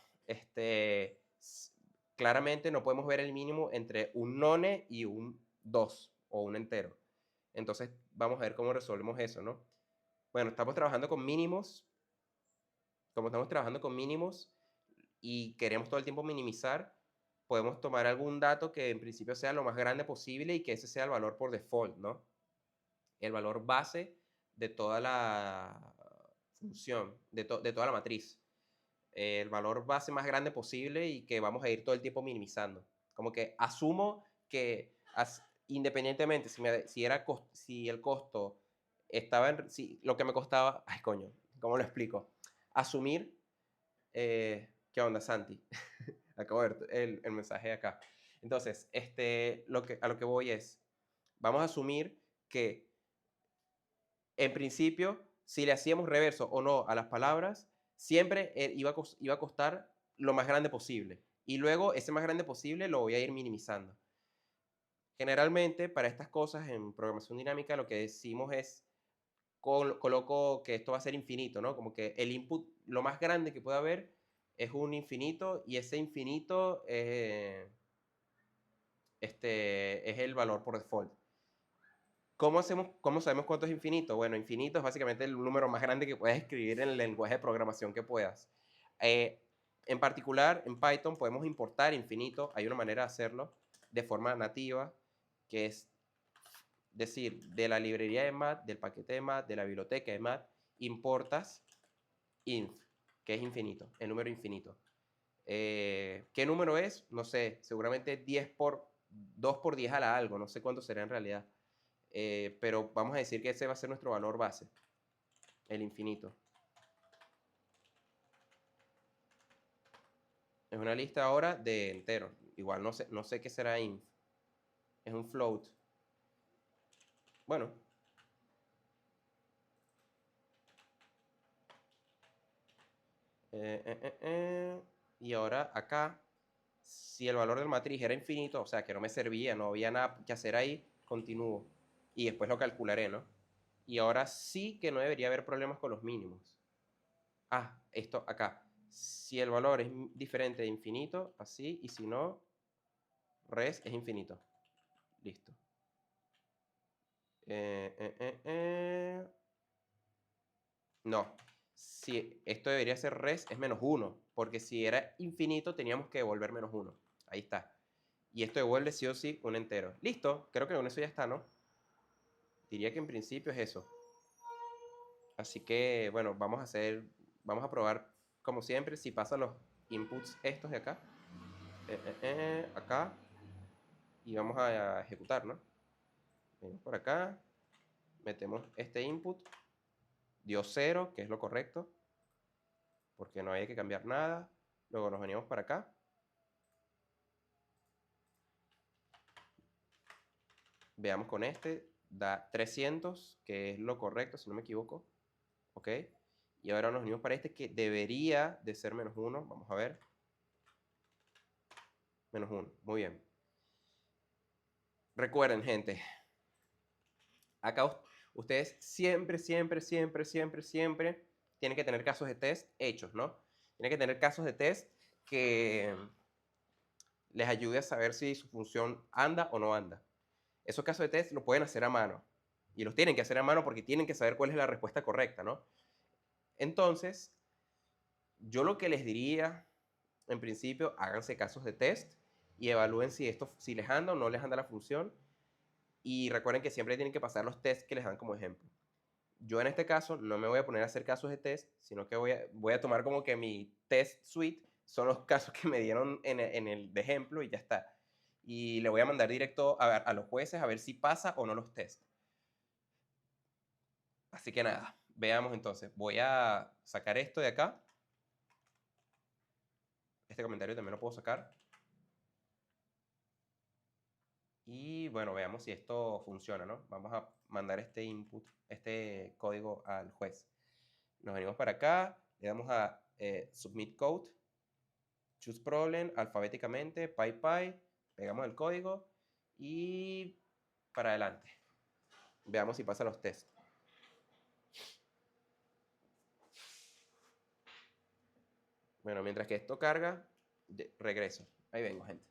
claramente no podemos ver el mínimo entre un none y un 2 o un entero. Entonces vamos a ver cómo resolvemos eso, ¿no? Bueno, estamos trabajando con mínimos. Como estamos trabajando con mínimos y queremos todo el tiempo minimizar, podemos tomar algún dato que en principio sea lo más grande posible y que ese sea el valor por default, ¿no? El valor base de toda la función, de toda la matriz. El valor base más grande posible y que vamos a ir todo el tiempo minimizando. Como que asumo que independientemente si el costo estaba si lo que me costaba, ay coño, ¿cómo lo explico? Asumir, ¿qué onda, Santi? Acabo de ver el mensaje de acá. Entonces, a lo que voy es, vamos a asumir que en principio, si le hacíamos reverso o no a las palabras, siempre iba a costar lo más grande posible. Y luego ese más grande posible lo voy a ir minimizando. Generalmente, para estas cosas en programación dinámica, lo que decimos es, coloco que esto va a ser infinito, ¿no? Como que el input, lo más grande que pueda haber, es un infinito y ese infinito es el valor por default. ¿Cómo sabemos cuánto es infinito? Bueno, infinito es básicamente el número más grande que puedes escribir en el lenguaje de programación que puedas. En particular, en Python podemos importar infinito. Hay una manera de hacerlo de forma nativa, que es decir, de la librería de math, del paquete de math, de la biblioteca de math, importas inf, que es infinito, el número infinito. ¿Qué número es? No sé, seguramente 2 por 10 a la algo, no sé cuánto será en realidad. Pero vamos a decir que ese va a ser nuestro valor base, el infinito. Es una lista ahora de enteros. Igual no sé qué será inf. Es un float. Bueno. Y ahora acá, si el valor del matriz era infinito, o sea que no me servía, no había nada que hacer ahí, continúo. Y después lo calcularé, ¿no? Y ahora sí que no debería haber problemas con los mínimos. Esto acá. Si el valor es diferente de infinito, así, y si no, res es infinito. Listo. No. Si esto debería ser res, es menos 1. Porque si era infinito, teníamos que devolver menos 1. Ahí está. Y esto devuelve sí o sí un entero. Listo. Creo que con eso ya está, ¿no? Diría que en principio es eso. Así que, bueno, vamos a probar, como siempre, si pasan los inputs estos de acá. Acá. Y vamos a ejecutar, ¿no? Venimos por acá. Metemos este input. Dio 0, que es lo correcto. Porque no hay que cambiar nada. Luego nos venimos para acá. Veamos con este. Da 300, que es lo correcto, si no me equivoco. ¿Ok? Y ahora nos venimos para este, que debería de ser menos 1. Vamos a ver. Menos 1. Muy bien. Recuerden, gente. Acá ustedes siempre tienen que tener casos de test hechos, ¿no? Tienen que tener casos de test que les ayude a saber si su función anda o no anda. Esos casos de test los pueden hacer a mano. Y los tienen que hacer a mano porque tienen que saber cuál es la respuesta correcta, ¿no? Entonces, yo lo que les diría, en principio, háganse casos de test y evalúen si les anda o no les anda la función. Y recuerden que siempre tienen que pasar los tests que les dan como ejemplo. Yo en este caso no me voy a poner a hacer casos de test, sino que voy a tomar como que mi test suite son los casos que me dieron en el de ejemplo y ya está. Y le voy a mandar directo a los jueces a ver si pasa o no los test. Así que nada, veamos entonces. Voy a sacar esto de acá. Este comentario también lo puedo sacar. Y bueno, veamos si esto funciona, ¿no? Vamos a mandar este input, este código al juez. Nos venimos para acá, le damos a Submit Code, Choose Problem, alfabéticamente, PyPy, pegamos el código y para adelante. Veamos si pasa los tests. Bueno, mientras que esto carga, regreso. Ahí vengo, gente.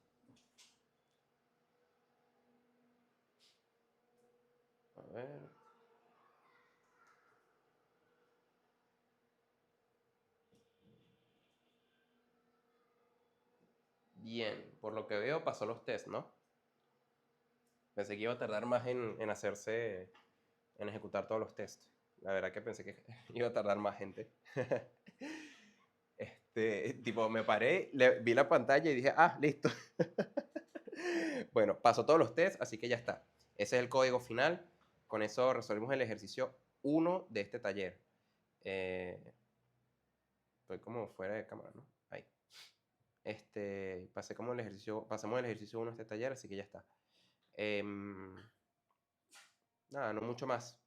A ver. Bien, por lo que veo pasó los tests, ¿no? Pensé que iba a tardar más en hacerse, en ejecutar todos los tests. La verdad que pensé que iba a tardar más, gente. Tipo, me paré, vi la pantalla y dije, ah, listo. Bueno, pasó todos los tests, así que ya está. Ese es el código final. Con eso resolvimos el ejercicio 1 de este taller. Estoy como fuera de cámara, ¿no? Ahí. Pasamos el ejercicio 1 de este taller, así que ya está. Nada, no mucho más.